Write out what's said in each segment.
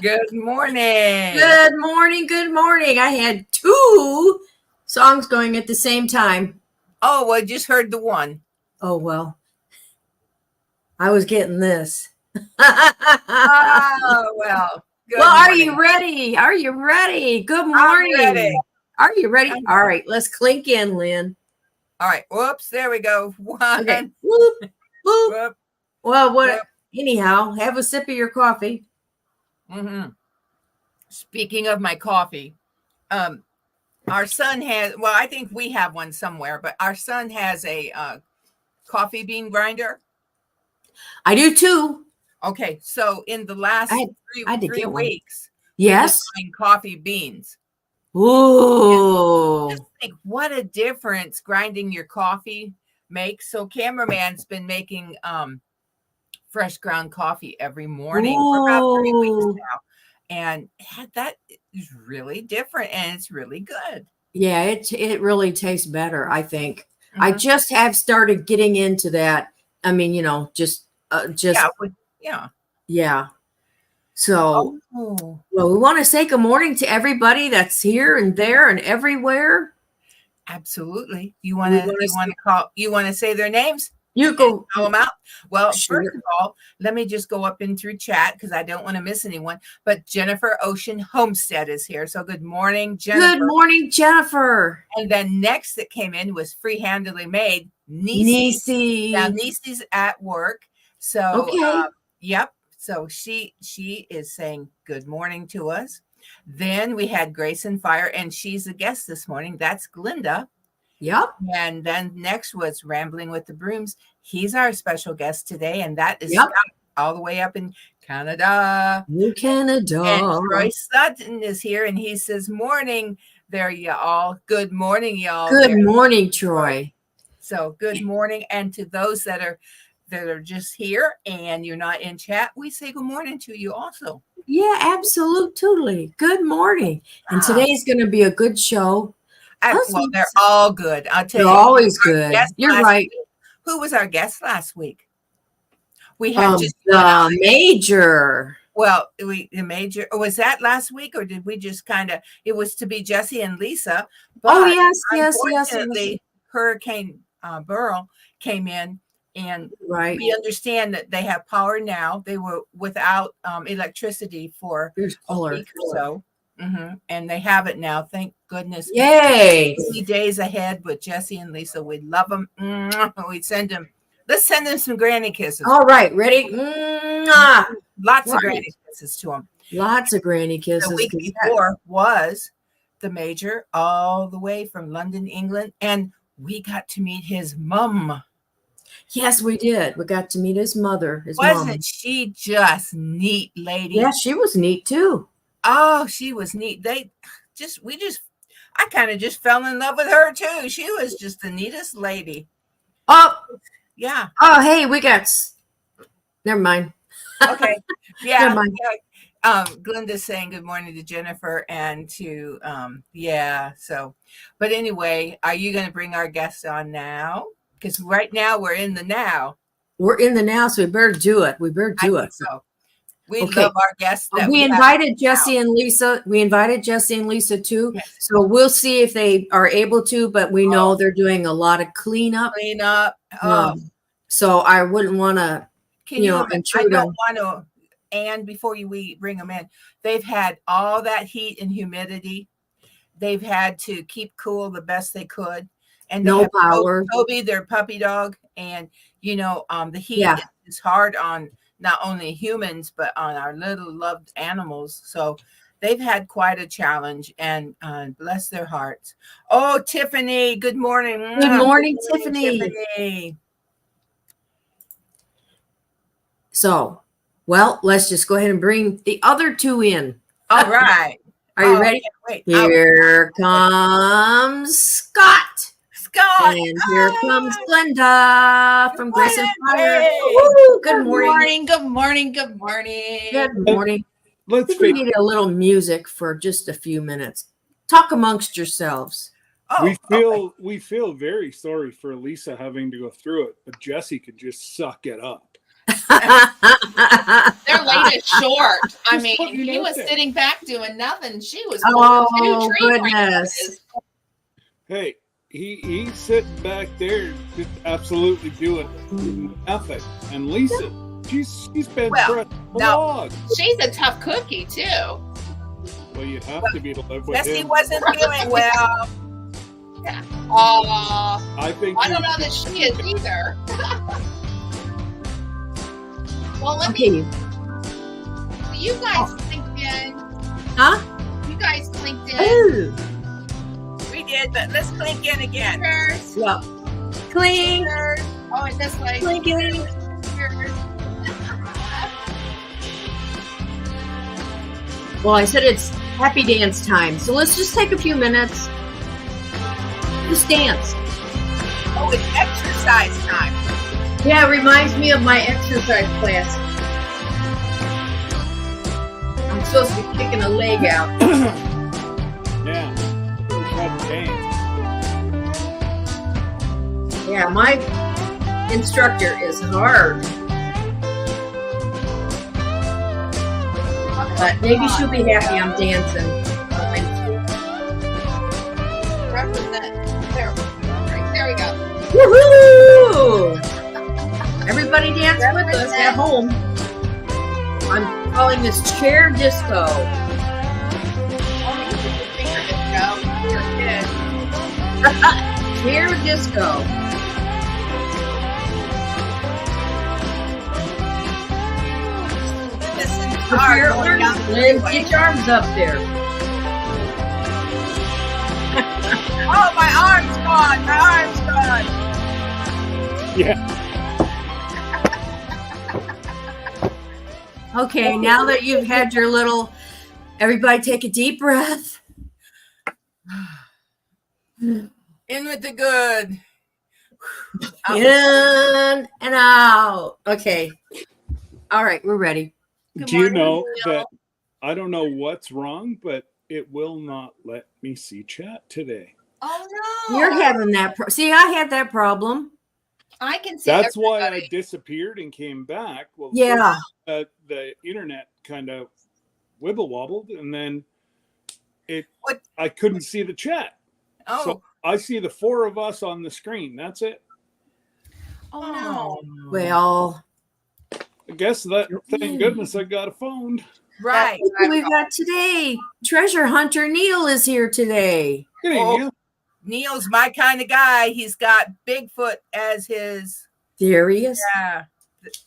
Good morning. Good morning. Good morning. I had two songs going at the same time. Oh, well, I just heard the one. Oh, well, I was getting this. Oh, well. Good Well, are morning. you ready? Are you ready? Good I'm morning. ready. Are you ready? All right, let's clink in, Lynn. All right. Whoops. There we go. One. Okay. Whoop, whoop. Whoop. Well, what? Whoop. Anyhow, have a sip of your coffee. Mm-hmm. Speaking of my coffee, our son has, well, I think we have one somewhere, but our son has a coffee bean grinder. I do too. Okay. So in the last I had to three get one. weeks, Yes. we've been buying coffee beans. Ooh. Just think what a difference grinding your coffee makes. So cameraman's been making fresh ground coffee every morning for about 3 weeks now. And that is really different and it's really good. Yeah, it really tastes better, I think. Mm-hmm. I just have started getting into that. I mean, yeah. So, well, we want to say good morning to everybody that's here and there and everywhere. Absolutely. You want to say their names? You go call them out. Well, sure. First of all, let me just go up in through chat because I don't want to miss anyone. But Jennifer Ocean Homestead is here. So good morning, Jennifer. Good morning, Jennifer. And then next that came in was Free-Handedly Made, Niecy. Now Niecy's at work. So okay. Yep. So she is saying good morning to us. Then we had Grace and Fire, and she's a guest this morning. That's Glinda. Yep. And then next was Rambling with the Brooms. He's our special guest today, and that is all the way up in Canada. New Canada. And Troy Sutton is here, and he says, morning there, y'all. Good morning, y'all. Good morning, Troy. So good morning. And to those that are just here and you're not in chat, we say good morning to you also. Yeah, absolutely. Good morning. And today's going to be a good show. Well, they're all good. I'll tell you. They're always good. You're right. Who was our guest last week? We had just the Major. Well, the Major. Was that last week, or did we just kind of? It was to be Jesse and Lisa. But yes. Unfortunately, Hurricane Burl came in, and we understand that they have power now. They were without electricity for a week or so. Mm-hmm. And they have it now. Thank goodness. Yay. Days ahead with Jesse and Lisa. We'd love them. We'd send them. Let's send them some granny kisses. All right. Ready? Lots of granny kisses to them. Lots of granny kisses. The week before was the Major all the way from London, England. And we got to meet his mom. Yes, we did. We got to meet his mother. Wasn't she just neat, lady? Yeah, she was neat too. Oh, she was neat. I kind of just fell in love with her too. She was just the neatest lady. Oh, yeah. Oh, hey, never mind. Okay. Yeah. Never mind. Glinda's saying good morning to Jennifer and to, So, but anyway, are you going to bring our guest on now? Because right now we're in the now. We're in the now, so we better do it. So. We love our guests. We invited Jesse and Lisa. We invited Jesse and Lisa too. Yes. So we'll see if they are able to, but we know they're doing a lot of cleanup. So I wouldn't want to, I don't want to. And before we bring them in, they've had all that heat and humidity. They've had to keep cool the best they could. And no power. Toby, their puppy dog, and the heat is hard on not only humans, but on our little loved animals. So they've had quite a challenge, and bless their hearts. Oh, Tiffany, good morning. Good morning, Tiffany. So, well, let's just go ahead and bring the other two in. All right. Are you ready? Wait. Here comes Scott. And here comes Glenda from Grace and Fire. Good morning. Good morning. Good morning. Good morning. We need a little music for just a few minutes. Talk amongst yourselves. We feel very sorry for Lisa having to go through it, but Jesse could just suck it up. They're ladies it short. I Just mean, putting it he out was there. sitting back doing nothing. She was Oh, going to tree goodness. branches. Hey, he's sitting back there just absolutely doing nothing. And Lisa, she's been Well, pressed a now- log. She's a tough cookie too. Well, you'd have to be to live with Jesse him. wasn't feeling well. I think I don't know that she is either. Well, let Okay. me. You guys clicked in. Huh? You guys clicked in. Ooh. We did, but let's clink in again. Cheers. Yeah. Clink. Cheers. Oh, and this way. Clinking. Cheers. Well, I said it's happy dance time. So let's just take a few minutes. Just dance. Oh, it's exercise time. Yeah, it reminds me of my exercise class. I'm supposed to be kicking a leg out. Yeah. That dance. Yeah, my instructor is hard. But maybe she'll be happy I'm dancing. Represent. There. Right, there we go. Woohoo! Everybody dance with us at home. I'm calling this chair disco. Oh, you put your finger disco. You're a kid. Chair disco. Listen, Put hard your going down arms, the Lynn, freeway. get your arms up there. Oh, my arm's gone. My arm's gone. Yeah. Okay, now that you've had your little, everybody take a deep breath. In with the good. In and out. Okay. All right, we're ready. Good Do you morning, know Will. that I don't know what's wrong, but it will not let me see chat today. Oh no. You're having that. See, I had that problem. I can see. That's why I everybody. disappeared and came back. Well, Yeah. the internet kind of wibble wobbled, and then I couldn't see the chat. Oh, So I see the four of us on the screen. That's it. Oh no. Well, I guess thank goodness I got a phone. right. look who we've got today. Treasure hunter Neil is here today. Good Oh. evening. Neil's my kind of guy. He's got Bigfoot as his. There he is. Yeah.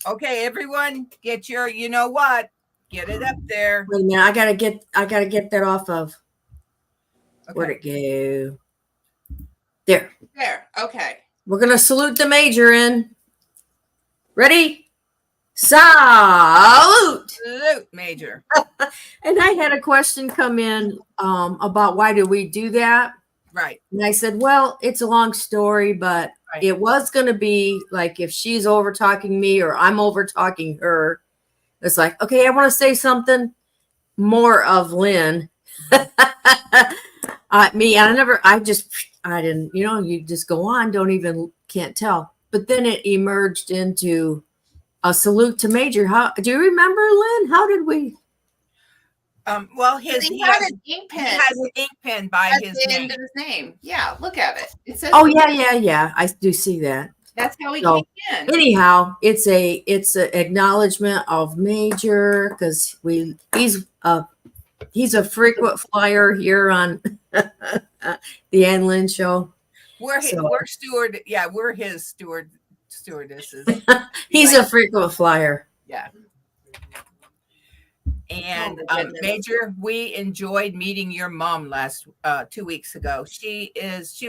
Okay, everyone, get your. You know what? Get it up there. Wait a minute. I gotta get that off of. Where'd Okay. it go? There. There. Okay. We're gonna salute the major in. Ready? Salute! Salute, Major. And I had a question come in about why do we do that? Right. And I said, well, it's a long story, but Right. it was going to be like if she's over talking me or I'm over talking her. It's like, okay, I want to say something more of Lynn. Me, I didn't, you just go on, can't tell. But then it emerged into a salute to Major. How do you remember, Lynn? How did we? Well, He he had has an ink he pen has an ink pen by at his the name. end of his name. Yeah, look at it. It says. Oh yeah. I do see that. That's how he So, came in. Anyhow, it's a acknowledgement of Major because he's a frequent flyer here on the Ann Lynn Show. We're his stewardesses. He's a frequent flyer. Yeah. And Oh, my goodness. Major, we enjoyed meeting your mom 2 weeks ago. She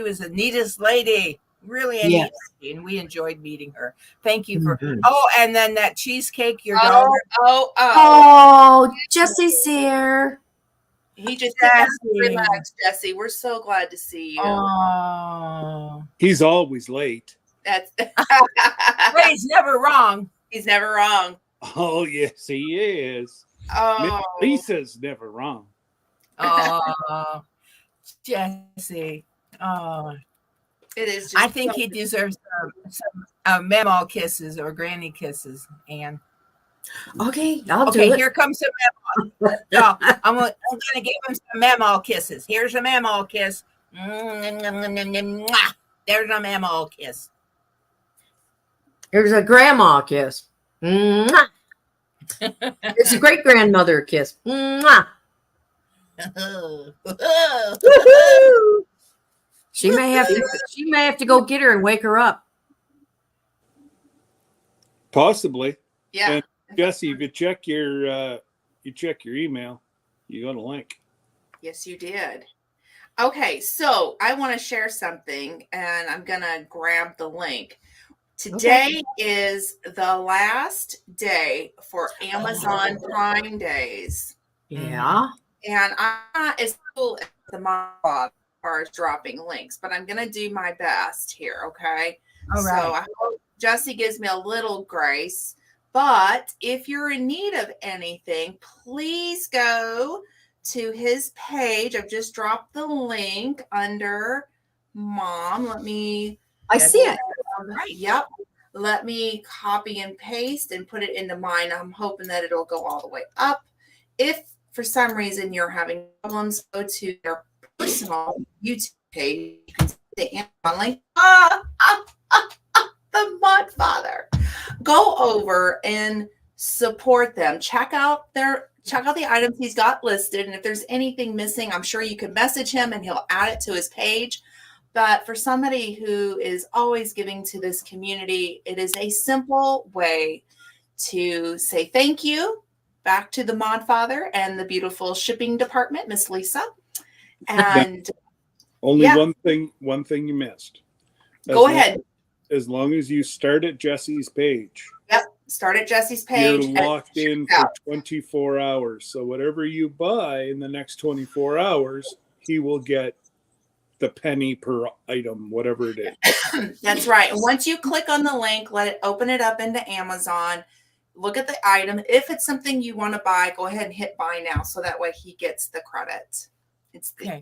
was the neatest lady, really a neat lady, and we enjoyed meeting her. Thank you for. Mhm. Oh, and then that cheesecake, your daughter. Oh, Jesse's here. He just Jesse. relax, Jesse. We're so glad to see you. Oh, He's always late. That's but he's never wrong. he's never wrong. Oh, yes, he is. Oh, Lisa's never wrong. Oh, Jesse. Oh, it is. Just I think he deserves some memo kisses or granny kisses. And Okay, I'll do Okay, it. here comes some memo. So I'm gonna give him some memo kisses. Here's a memo kiss. Mwah. There's a memo kiss. Here's a grandma kiss. Mwah. It's a great grandmother kiss. Mwah. Woo-hoo. She may have to go get her and wake her up. Possibly. Yeah. And Jesse, if you check your email, you got a link. Yes, you did. Okay, so I want to share something, and I'm gonna grab the link. Today is the last day for Amazon Prime Days. Yeah. And I'm not as cool as the mom as far as dropping links, but I'm gonna do my best here, okay? All right. So I hope Jesse gives me a little grace. But if you're in need of anything, please go to his page. I've just dropped the link under Mom. Let me I see it. Right. Yep. Let me copy and paste and put it into mine. I'm hoping that it'll go all the way up. If for some reason you're having problems, go to your personal YouTube page. You can see the Amazon link. The Mod Father. Go over and support them. Check out the items he's got listed. And if there's anything missing, I'm sure you can message him and he'll add it to his page. But for somebody who is always giving to this community, it is a simple way to say thank you back to the Mod Father and the beautiful shipping department, Miss Lisa. And Only one thing you missed. Go ahead. As long as you start at Jesse's page. Yep. Start at Jesse's page. You're locked in for 24 hours. So whatever you buy in the next 24 hours, he will get the penny per item, whatever it is. That's right. And once you click on the link, let it open it up into Amazon. Look at the item. If it's something you want to buy, go ahead and hit buy now. So that way he gets the credit.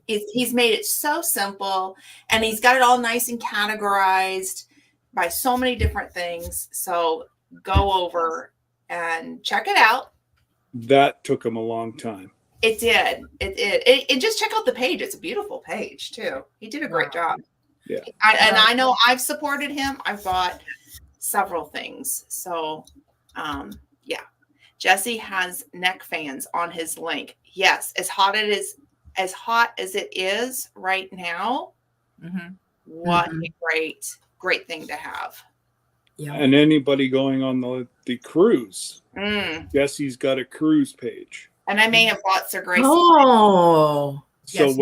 He's made it so simple, and he's got it all nice and categorized by so many different things. So go over and check it out. That took him a long time. It did. It just check out the page. It's a beautiful page too. He did a great job. Yeah. I know I've supported him. I've bought several things. So yeah. Jesse has neck fans on his link. Yes, as hot as it is right now. Mm-hmm. What a great thing to have. Yeah. And anybody going on the cruise, Jesse's got a cruise page. And I may have bought Sir Grace. Oh. So yes,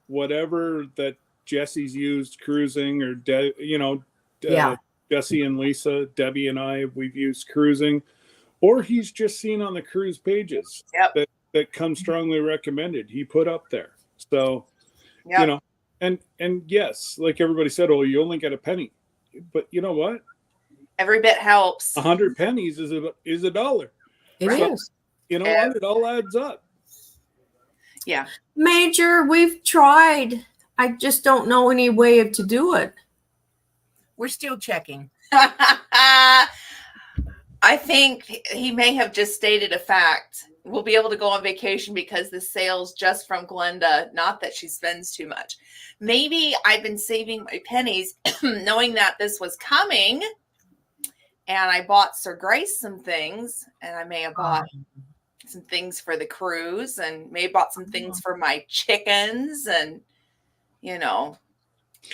whatever that Jesse's used cruising, or Jesse and Lisa, Debbie and I, we've used cruising, or he's just seen on the cruise pages that come strongly recommended. He put up there. So, and yes, like everybody said, oh, you only get a penny, but you know what? Every bit helps. 100 pennies is $1. It is. You know what? It all adds up. Yeah. Major, we've tried. I just don't know any way to do it. We're still checking. I think he may have just stated a fact. We'll be able to go on vacation because the sales just from Glenda, not that she spends too much. Maybe I've been saving my pennies knowing that this was coming, and I bought Sir Grace some things, and I may have bought some things for the cruise, and may have bought some things for my chickens, and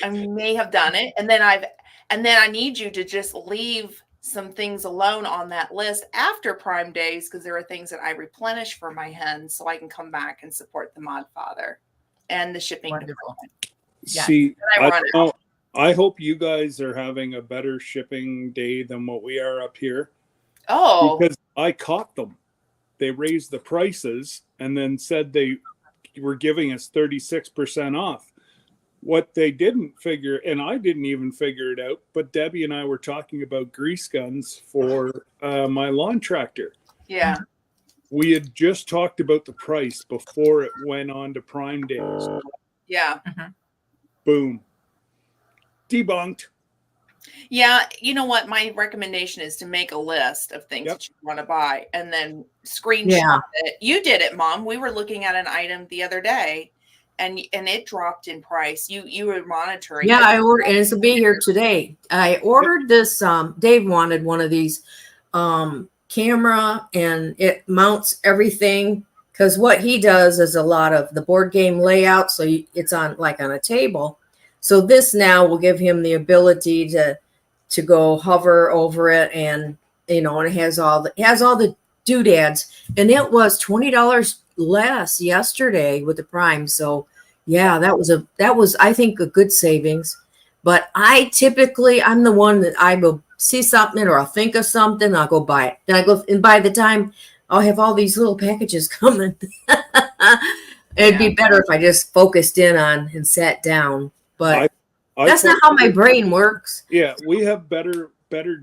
I may have done it. And then I need you to just leave some things alone on that list after Prime Days, because there are things that I replenish for my hens, so I can come back and support the Mod Father and the shipping department. Yeah. See, I hope you guys are having a better shipping day than what we are up here. Oh, because I caught them. They raised the prices and then said they were giving us 36% off. What they didn't figure, and I didn't even figure it out, but Debbie and I were talking about grease guns for my lawn tractor. Yeah. We had just talked about the price before it went on to Prime Days. Yeah. Boom. Debunked. Yeah, you know what? My recommendation is to make a list of things Yep. that you want to buy and then screenshot Yeah. it. You did it, Mom. We were looking at an item the other day, and it dropped in price. You were monitoring. Yeah, it. I ordered, and it's gonna be here today. I ordered this. Dave wanted one of these camera, and it mounts everything. Because what he does is a lot of the board game layout, so it's on like on a table. So this now will give him the ability to go hover over it, and and it has all the doodads, and it was $20 less yesterday with the Prime. So yeah, that was I think a good savings. But I'm the one that I will see something or I'll think of something, I'll go buy it. Then I go, and by the time I'll have all these little packages coming. It'd be better if I just focused in on and sat down. But that's not how my brain works. Yeah, we have better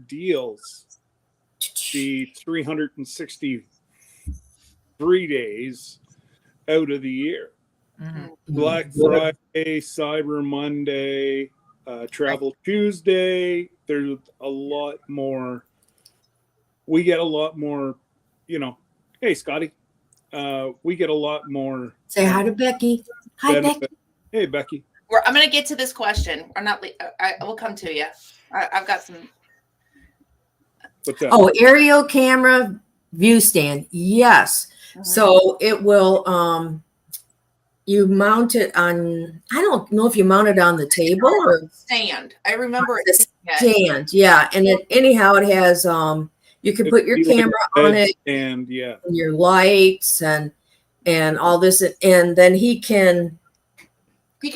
deals. The 363 days out of the year. Mhm. Black Friday, Cyber Monday, Travel Tuesday. There's a lot more. We get a lot more, hey, Scotty. We get a lot more. Say hi to Becky. Hi, benefit. Becky. Hey, Becky. I'm going to get to this question. I'm not. I will come to you. I've got some. What's that? Oh, aerial camera view stand. Yes. So it will. You mount it on. I don't know if you mount it on the table or Stand. I remember the it. stand. Yeah, and anyhow it has. You can put your camera on it, and and your lights and all this, and then he can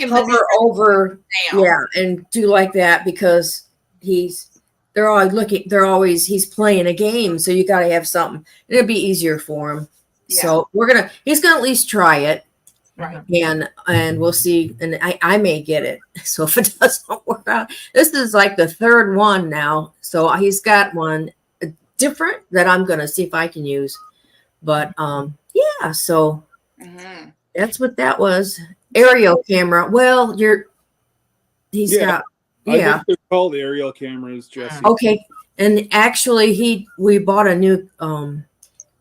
hover over, and do like that because he's playing a game, so you got to have something. It'll be easier for him. Yeah. So he's gonna at least try it, right? And we'll see. And I may get it. So if it doesn't work out, this is like the third one now. So he's got one different that I'm gonna see if I can use. But yeah, so that's what that was. Aerial camera. Well, he's got. Yeah, I think they're called aerial cameras, Jesse. Okay, and actually, we bought a new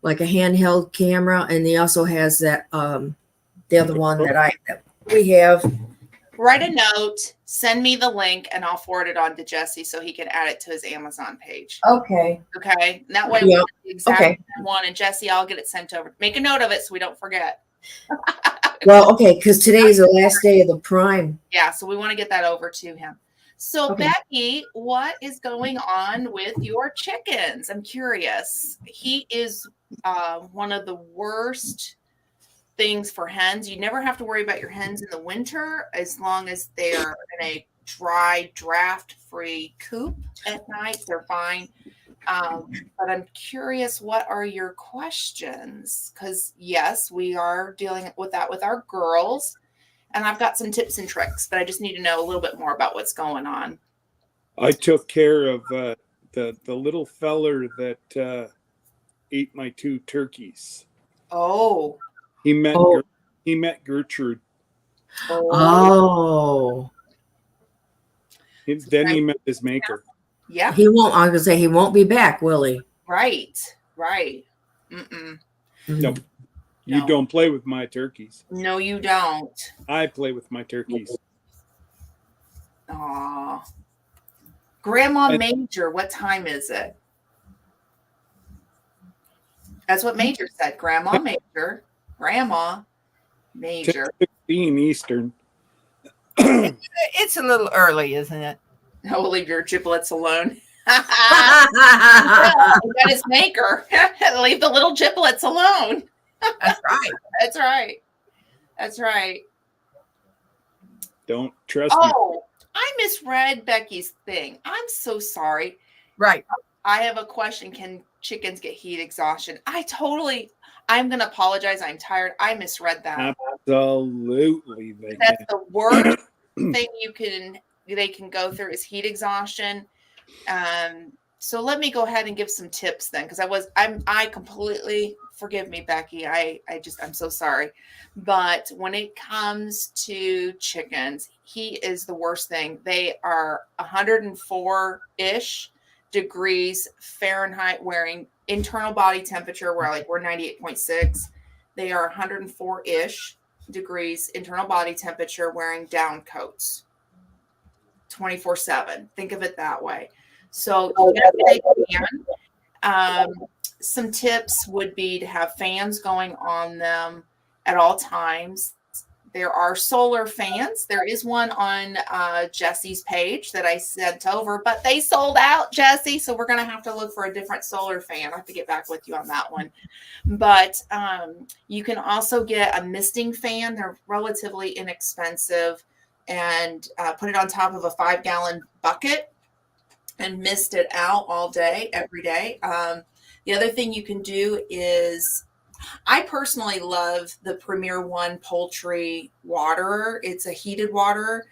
like a handheld camera, and he also has that the other one that we have. Write a note, send me the link, and I'll forward it on to Jesse so he can add it to his Amazon page. Okay. Okay. And that way we have the exact one, and Jesse, I'll get it sent over. Make a note of it so we don't forget. Well, okay, because today's the last day of the Prime. Yeah, so we want to get that over to him. So, Becky, what is going on with your chickens? I'm curious. He is one of the worst things for hens. You never have to worry about your hens in the winter as long as they're in a dry, draft-free coop at night. They're fine. But I'm curious, what are your questions? Because, yes, we are dealing with that with our girls. And I've got some tips and tricks, but I just need to know a little bit more about what's going on. I took care of the little feller that ate my 2 turkeys. Oh. He met Gertrude. Oh. Then he met his maker. Yeah. He won't. I was gonna say he won't be back, will he? Right. No. You don't play with my turkeys. No, you don't. I play with my turkeys. Aw. Grandma Major, what time is it? That's what Major said. Grandma Major. Grandma Major. 16 Eastern. It's a little early, isn't it? Oh, we'll leave your giblets alone. That is Maker. Leave the little giblets alone. That's right. That's right. That's right. Don't trust me. Oh, I misread Becky's thing. I'm so sorry. Right. I have a question. Can chickens get heat exhaustion? I'm going to apologize. I'm tired. I misread that. Absolutely. That's the worst thing they can go through is heat exhaustion. So let me go ahead and give some tips then, because I completely, forgive me, Becky. I'm so sorry. But when it comes to chickens, heat is the worst thing. They are 104-ish degrees Fahrenheit wearing internal body temperature, where we're 98.6. They are 104-ish degrees internal body temperature wearing down coats 24/7. Think of it that way. So yes, they can. Some tips would be to have fans going on them at all times. There are solar fans. There is one on Jesse's page that I sent over, but they sold out, Jesse. So we're going to have to look for a different solar fan. I have to get back with you on that one. But you can also get a misting fan. They're relatively inexpensive, and put it on top of a 5-gallon bucket and mist it out all day, every day. The other thing you can do is, I personally love the Premier One poultry waterer. It's a heated water.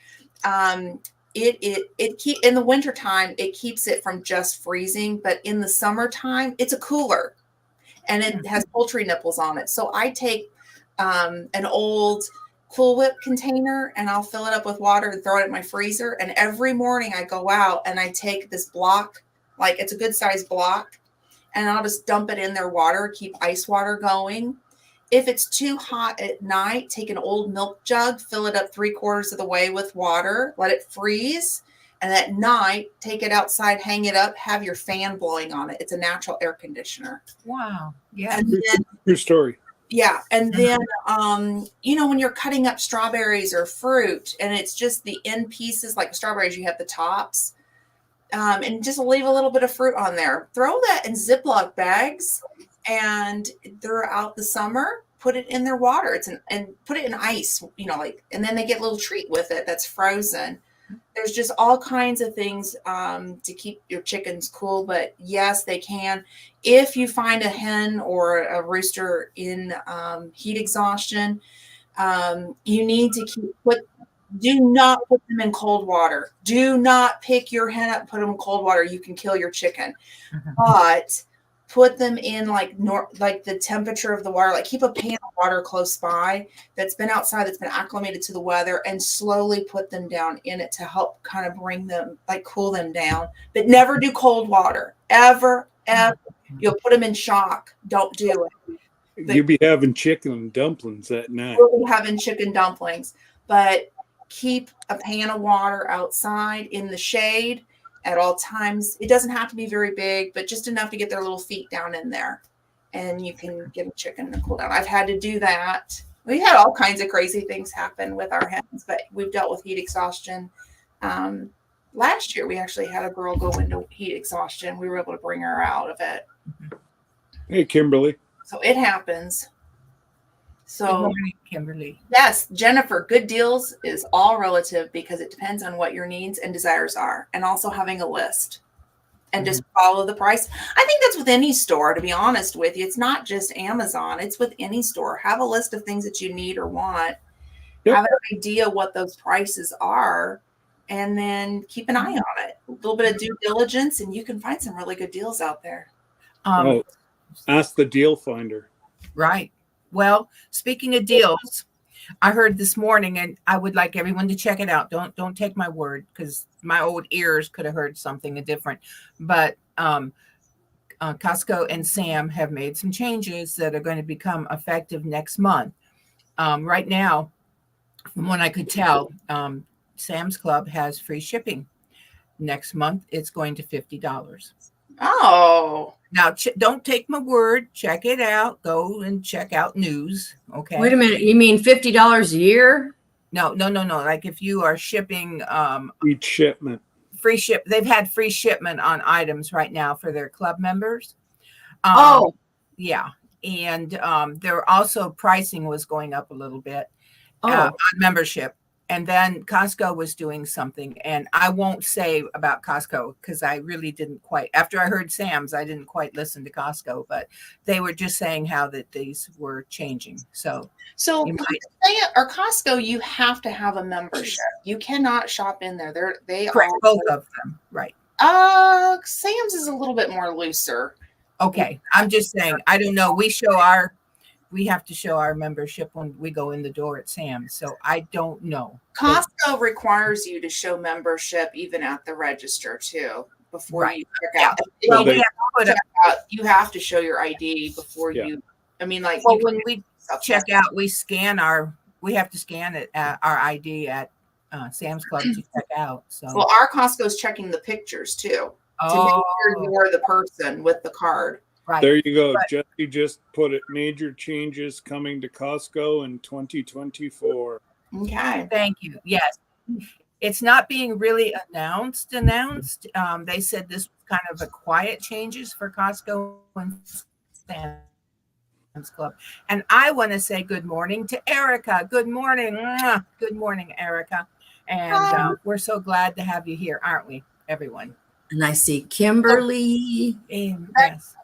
It keep in the wintertime, it keeps it from just freezing, but in the summertime, it's a cooler, and it has poultry nipples on it. So I take an old Cool Whip container, and I'll fill it up with water and throw it in my freezer. And every morning I go out and I take this block, like it's a good sized block, and I'll just dump it in their water, keep ice water going. If it's too hot at night, take an old milk jug, fill it up 3/4 of the way with water, let it freeze. And at night, take it outside, hang it up, have your fan blowing on it. It's a natural air conditioner. Wow. Yeah. And then, True story. yeah. And then, when you're cutting up strawberries or fruit, and it's just the end pieces, like strawberries, you have the tops, and just leave a little bit of fruit on there. Throw that in Ziploc bags, and throughout the summer, put it in their water. And put it in ice, and then they get a little treat with it that's frozen. There's just all kinds of things to keep your chickens cool. But yes, they can. If you find a hen or a rooster in heat exhaustion, you need to do not put them in cold water. Do not pick your hen up and put them in cold water. You can kill your chicken. But put them in like the temperature of the water, like keep a pan of water close by that's been outside, that's been acclimated to the weather, and slowly put them down in it to help kind of bring them, like cool them down. But never do cold water, ever. You'll put them in shock. Don't do it. You'll be having chicken and dumplings that night. We'll be having chicken dumplings, but keep a pan of water outside in the shade at all times. It doesn't have to be very big, but just enough to get their little feet down in there, and you can get a chicken to cool down. I've had to do that. We had all kinds of crazy things happen with our hens, but we've dealt with heat exhaustion. Last year, we actually had a girl go into heat exhaustion. We were able to bring her out of it. Hey, Kimberly. So it happens. So, Good morning, Kimberly. yes, Jennifer, good deals is all relative because it depends on what your needs and desires are, and also having a list and just follow the price. I think that's with any store, to be honest with you. It's not just Amazon. It's with any store. Have a list of things that you need or want. Yep. Have an idea what those prices are, and then keep an eye on it. A little bit of due diligence, and you can find some really good deals out there. Ask the deal finder. Right. Well, speaking of deals, I heard this morning, and I would like everyone to check it out. Don't take my word, because my old ears could have heard something different. But Costco and Sam have made some changes that are going to become effective next month. Right now, from what I could tell, Sam's Club has free shipping. Next month, it's going to $50. Oh. Now, don't take my word. Check it out. Go and check out news. Okay. Wait a minute. You mean $50 a year? No. Like if you are shipping Each shipment. they've had free shipment on items right now for their club members. Yeah. And their also pricing was going up a little bit on membership. And then Costco was doing something, and I won't say about Costco because I really didn't quite, after I heard Sam's, I didn't quite listen to Costco, but they were just saying how that these were changing. So Costco, you have to have a membership. You cannot shop in there. They correct, both of them. Right. Sam's is a little bit more looser. Okay, I'm just saying. I don't know. We have to show our membership when we go in the door at Sam's. So I don't know. Costco requires you to show membership even at the register too before Right. you check out. Well, they- we have to put up, You have to show your ID before Yeah. you. I mean, like well, you when we check out, we have to scan it our ID at Sam's Club to check out. So Well, our Costco's checking the pictures too to make sure you're the person with the card. right. There you go. But- Jesse just put it. Major changes coming to Costco in 2024. Okay. Thank you. Yes. It's not being really announced. They said this was kind of a quiet changes for Costco and Sam's Club. And I want to say good morning to Erica. Good morning. Mwah. Good morning, Erica. And we're so glad to have you here, aren't we, everyone? And I see Kimberly. And yes.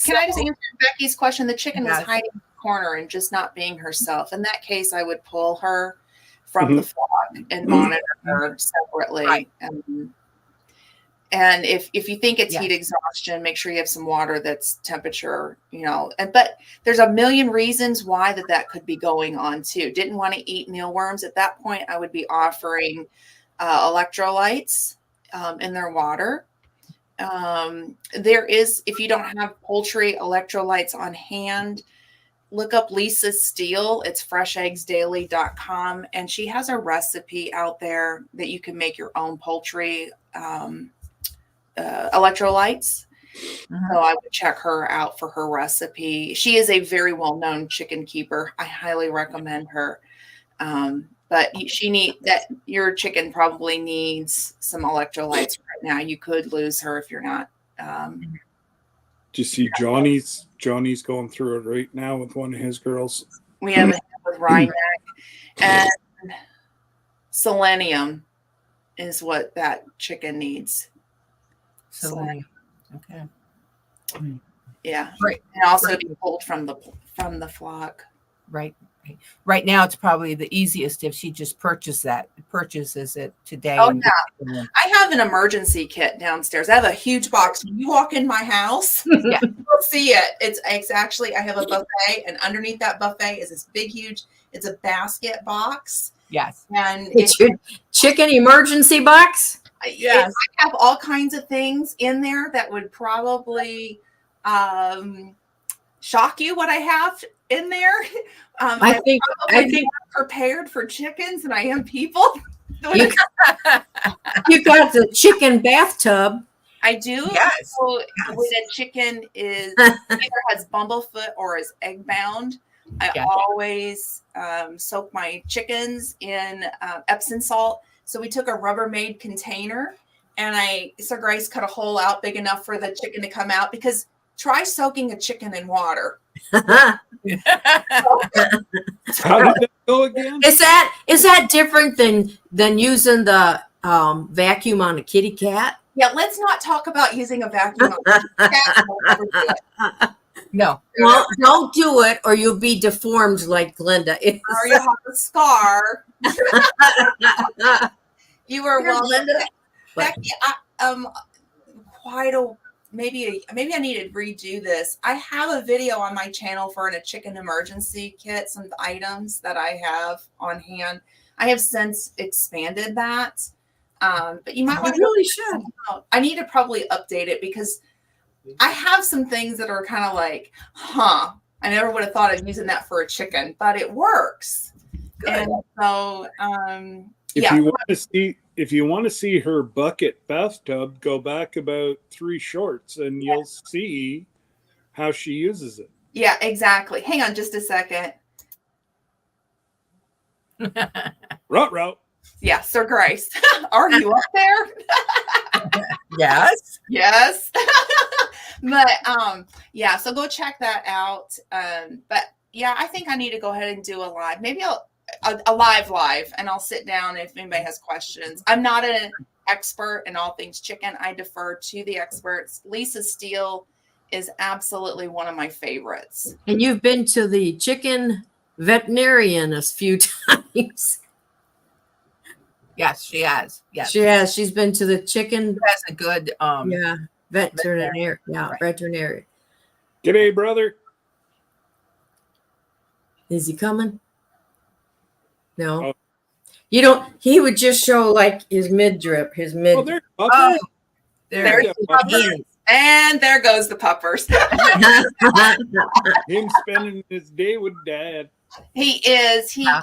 Can I just answer Becky's question? The chicken was Yes. hiding in the corner and just not being herself. In that case, I would pull her from the flock and monitor her separately. Right. And if you think it's Yes. heat exhaustion, make sure you have some water that's temperature, but there's a million reasons why that could be going on too. Didn't want to eat mealworms. At that point, I would be offering electrolytes in their water. There is, if you don't have poultry electrolytes on hand, look up Lisa Steele. It's fresheggsdaily.com. And she has a recipe out there that you can make your own poultry electrolytes. Mhm. So I would check her out for her recipe. She is a very well-known chicken keeper. I highly recommend her. But your chicken probably needs some electrolytes right now. You could lose her if you're not. Do you see Johnny's going through it right now with one of his girls? We have a with Rhinebeck, and selenium is what that chicken needs. So, okay. Yeah, Right. and also be pulled from the flock. Right. Right now, it's probably the easiest if she just purchases it today. Oh, and- I have an emergency kit downstairs. I have a huge box. When you walk in my house, Yeah. you'll see it. It's actually, I have a buffet, and underneath that buffet is this big, huge, it's a basket box. Yes. And It's your chicken emergency box. Yes. I have all kinds of things in there that would probably shock you what I have in there. I think Prepared for chickens than I am people. you, you got the chicken bathtub. I do. Yes. So Yes. when a chicken is either has bumblefoot or is egg bound, I Yeah. always soak my chickens in Epsom salt. So we took a Rubbermaid container and Sir Grace cut a hole out big enough for the chicken to come out, because try soaking a chicken in water. How did that go again? Is that different than using the vacuum on a kitty cat? Yeah, let's not talk about using a vacuum. Cats will never do it. No. Well, don't do it, or you'll be deformed like Glenda is. Or you have a scar. You were Here, welcome. Glenda. Becky, maybe I need to redo this. I have a video on my channel for a chicken emergency kit, some items that I have on hand. I have since expanded that. But you might want to really should. I need to probably update it, because I have some things that are kind of like, I never would have thought of using that for a chicken, but it works. Good. And so, If you want to see her bucket bathtub, go back about 3 shorts and you'll see how she uses it. yeah, exactly. Hang on just a second. Route. Yeah, Sir Grace, are you up there? Yes. Yes. But so go check that out. But yeah, I think I need to go ahead and do a live. Maybe a live, and I'll sit down if anybody has questions. I'm not an expert in all things chicken. I defer to the experts. Lisa Steele is absolutely one of my favorites. And you've been to the chicken veterinarian a few times. Yes, she has. Yes, She has. She's been to the chicken. She has a good Yeah, veterinary. Yeah, Right. veterinary. G'day, brother. Is he coming? No. Oh. You don't. He would just show like his midriff, his mid. Oh, there's Oh, Pupper. There's Yeah, the Pupper. puppers. And there goes the puppers. Him spending his day with Dad. He is. Yeah.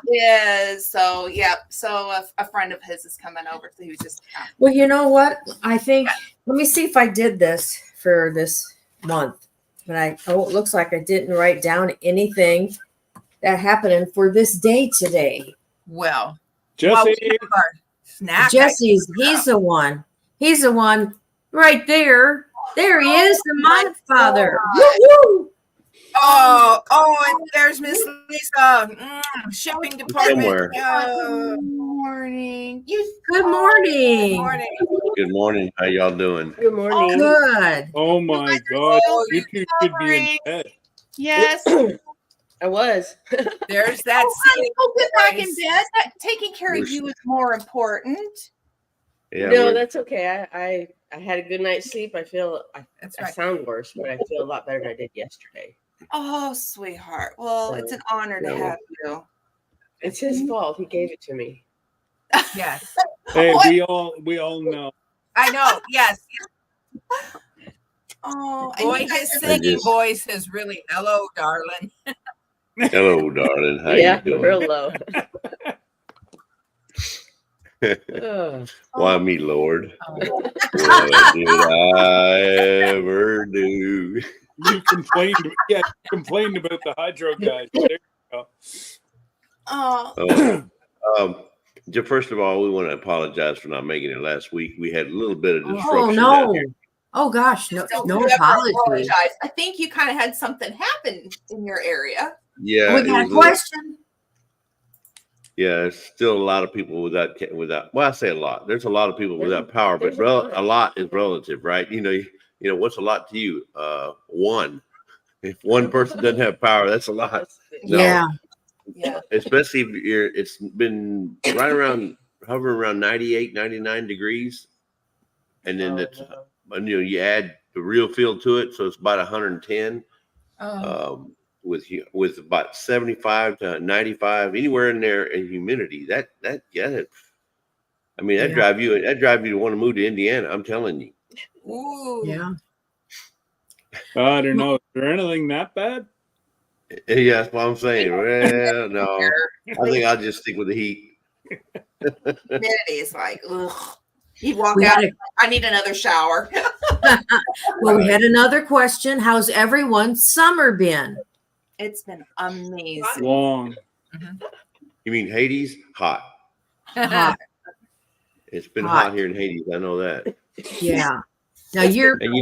So, yep. So a friend of his is coming over. So he was just. Well, you know what? I think. Let me see if I did this for this month. But it looks like I didn't write down anything that happened for this day today. well, Jesse. we have our snack. Jesse's. He's the one. He's the one right there. There he is, the Mod Father. Woo-hoo! And there's Miss Lisa, shipping department. Somewhere. Good morning. Good morning. Morning. Good morning. How y'all doing? Good morning. Good. Oh my God. You two should be in bed. Yes. I was. There's that. Honey, go get back in voice. bed. Taking care of you is more important. Yeah, No, we're- that's okay. I had a good night's sleep. I feel That's I right. sound worse, but I feel a lot better than I did yesterday. Oh, sweetheart. Well, it's an honor to have you. It's his fault. He gave it to me. Yes, Hey, What? we all know. I know. Yes, Oh, and boy, you guys his are- singing voice is really hello, darling. Hello, darling. How yeah, you doing? real low. Ugh. Why me, Lord? Oh. What did I ever do? You complained about the hydro guys. There you go. Oh, First of all, we want to apologize for not making it last week. We had a little bit of disruption. Oh out no. here. Oh gosh, no, don't no ever apology. apologize. I think you kind of had something happen in your area. Yeah, We it got a was question. yeah, there's still a lot of people without. Well, I say a lot. There's a lot of people without power, but a lot is relative, right? You know, what's a lot to you? One. If one person doesn't have power, that's a lot. No. Yeah. Yeah. Especially if it's been right around, hovering around 98, 99 degrees, and then it's you add the real feel to it, so it's about 110. With about 75 to 95, anywhere in there in humidity. That I mean, that drive you to want to move to Indiana. I'm telling you. Ooh. Yeah. I don't know. Is there anything that bad? Yeah, that's what I'm saying. Well, no, I think I'll just stick with the heat. Humidity is like, ugh. You walk We out, had I need another shower. Well, we had another question. How's everyone's summer been? It's been amazing. Long. You mean Hades? Hot. Hot. It's been Hot. hot here in Hades. I know that. Yeah. Now you're And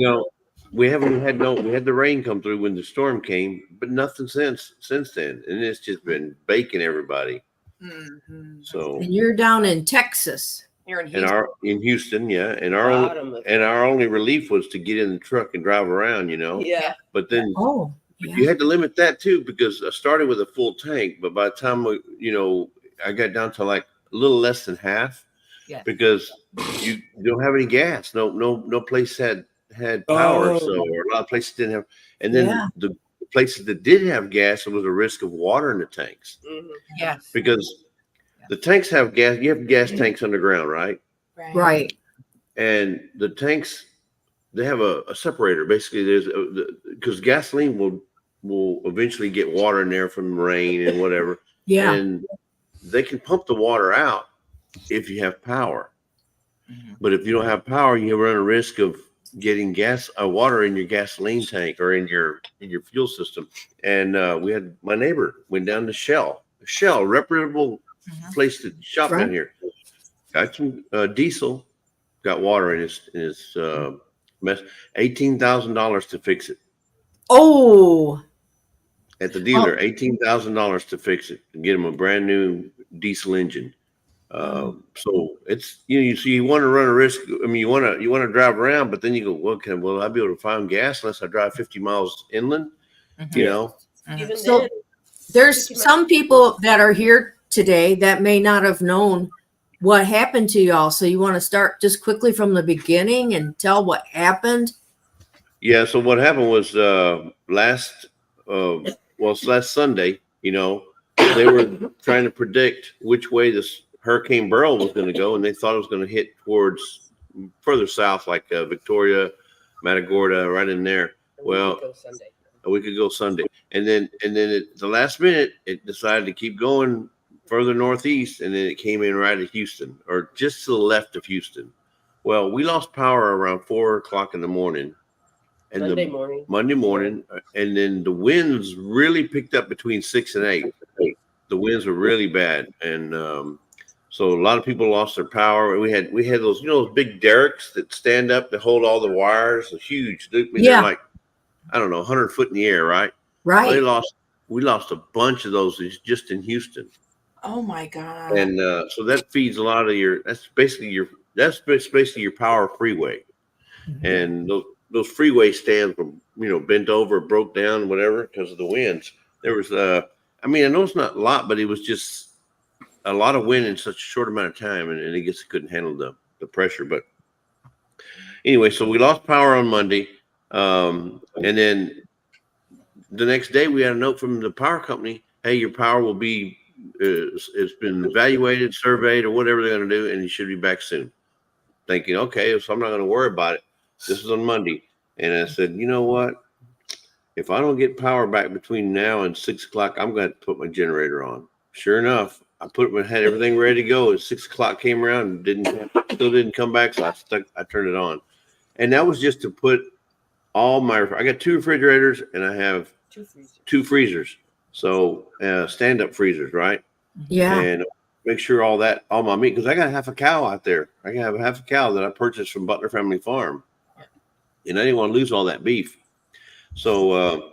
we had the rain come through when the storm came, but nothing since then, and it's just been baking everybody. Mhm. So and you're down in Texas. You're in and Houston. in Houston, yeah, and our only relief was to get in the truck and drive around, Yeah. But then Oh. you had to limit that too, because I started with a full tank, but by the time I got down to like a little less than half, Yes. because you don't have any gas. No place had power, Oh. so or a lot of places didn't have. And then Yeah. the places that did have gas, there was a risk of water in the tanks, Yes. because the tanks have gas. You have gas tanks underground, right? Right. And the tanks, they have a separator. Basically, there's because gasoline will eventually get water in there from rain and whatever. Yeah. And they can pump the water out if you have power. But if you don't have power, you run a risk of getting water in your gasoline tank or in your fuel system. And we had my neighbor went down to Shell, reputable place to shop Right. down here. Got some diesel, got water in his mess. $18,000 to fix it Oh. at the dealer. $18,000 to fix it and get him a brand new diesel engine. So it's you want to run a risk. I mean, you want to drive around, but then you go, will I be able to find gas unless I drive 50 miles inland? Even So then, there's some people that are here today that may not have known what happened to y'all. So you want to start just quickly from the beginning and tell what happened? Yeah. So what happened was last Sunday, you know, they were trying to predict which way this Hurricane Beryl was going to go, and they thought it was going to hit towards further south, like Victoria, Matagorda, right in there. Well, we could go Sunday, and then at the last minute, it decided to keep going further northeast, and then it came in right at Houston, or just to the left of Houston. Well, we lost power around 4 o'clock in the morning, and Monday morning, and then the winds really picked up between 6 and 8. The winds were really bad, and so a lot of people lost their power. We had those, you know, those big derricks that stand up to hold all the wires. They're huge. They're like, I don't know, 100 foot in the air, right? Right. Well, we lost a bunch of those just in Houston. Oh my God. And so that feeds a lot of that's basically your power freeway. Mm-hmm. And those freeway stands were, you know, bent over, broke down, whatever, because of the winds. There was I mean, I know it's not a lot, but it was just a lot of wind in such a short amount of time, and I guess it couldn't handle the pressure. But anyway, so we lost power on Monday. And then the next day we had a note from the power company, hey, your power will be, it's been evaluated, surveyed, or whatever they're going to do, and you should be back soon. Thinking, okay, so I'm not going to worry about it. This was on Monday. And I said, you know what? If I don't get power back between now and 6 o'clock, I'm going to put my generator on. Sure enough, I had everything ready to go. At 6 o'clock came around and still didn't come back. So I turned it on. And that was just to put I got 2 refrigerators and I have 2 freezers. So stand-up freezers, right? Yeah. And make sure all my meat, because I got half a cow out there. I got half a cow that I purchased from Butler Family Farm. And I didn't want to lose all that beef. So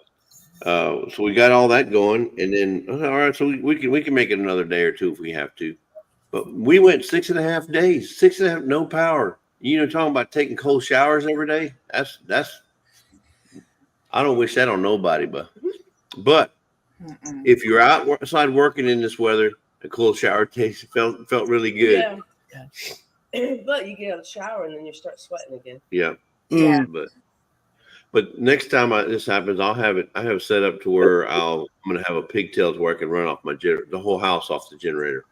so we got all that going, and then all right, so we can make it another day or 2 if we have to. But we went 6.5 days, 6.5 no power. You know, talking about taking cold showers every day. That's I don't wish that on nobody, but if you're outside working in this weather, a cold shower felt really good. Yeah. But you get out of the shower and then you start sweating again. Yeah. Yeah. But next time this happens, I have it set up to where I'm going to have a pigtails where I can run off the whole house off the generator.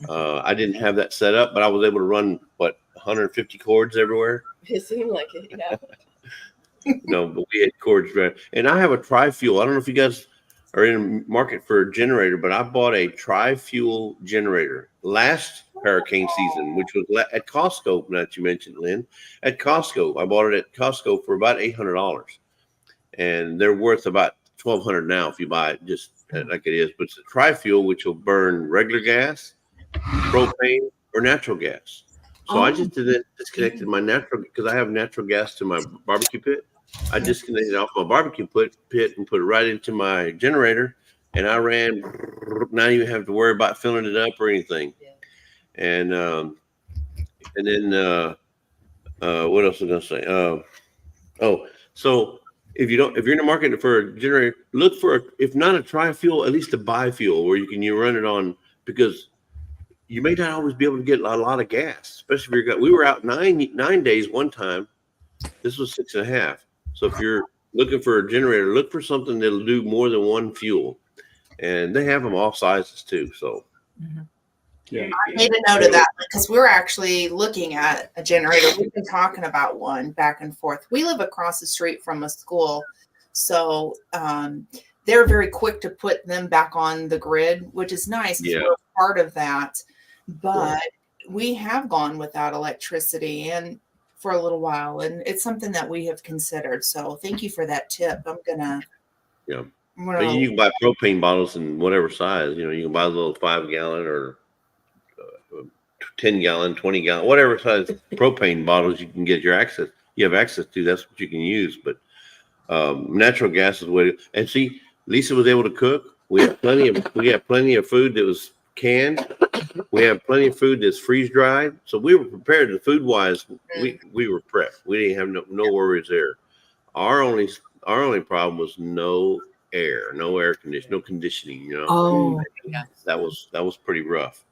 I didn't have that set up, but I was able to run 150 cords everywhere. It seemed like it, yeah. No, but we had cords, and I have a tri-fuel. I don't know if you guys are in the market for a generator, but I bought a tri-fuel generator last hurricane season, which was at Costco. That you mentioned, Lynn, at Costco. I bought it at Costco for about $800, and they're worth about $1,200 now if you buy it just like it is. But it's a tri-fuel, which will burn regular gas, propane, or natural gas. So I just disconnected my because I have natural gas to my barbecue pit. I disconnected off my barbecue pit and put it right into my generator, and I ran. Not even have to worry about filling it up or anything. Yeah. And then what else was I gonna say? So if you're in the market for a generator, look for if not a tri-fuel, at least a bi-fuel where you run it on, because you may not always be able to get a lot of gas, especially if we were out 9 days one time. This was 6.5. So if you're looking for a generator, look for something that'll do more than one fuel, and they have them all sizes too. So yeah, I made a note of that because we're actually looking at a generator. We've been talking about one back and forth. We live across the street from a school, so they're very quick to put them back on the grid, which is nice because we're part of that. But we have gone without electricity and for a little while, and it's something that we have considered. So thank you for that tip. I'm gonna you can buy propane bottles in whatever size. You know, you can buy the little 5-gallon or 10-gallon, 20-gallon, whatever size propane bottles you can get you have access to. That's what you can use. But natural gas is the way. And see, Lisa was able to cook. We have plenty of food that was canned. We have plenty of food that's freeze dried. So we were prepared. The food wise, we were prepped. We didn't have no worries there. Our only problem was no air conditioning, no conditioning. You know, Oh, that was pretty rough.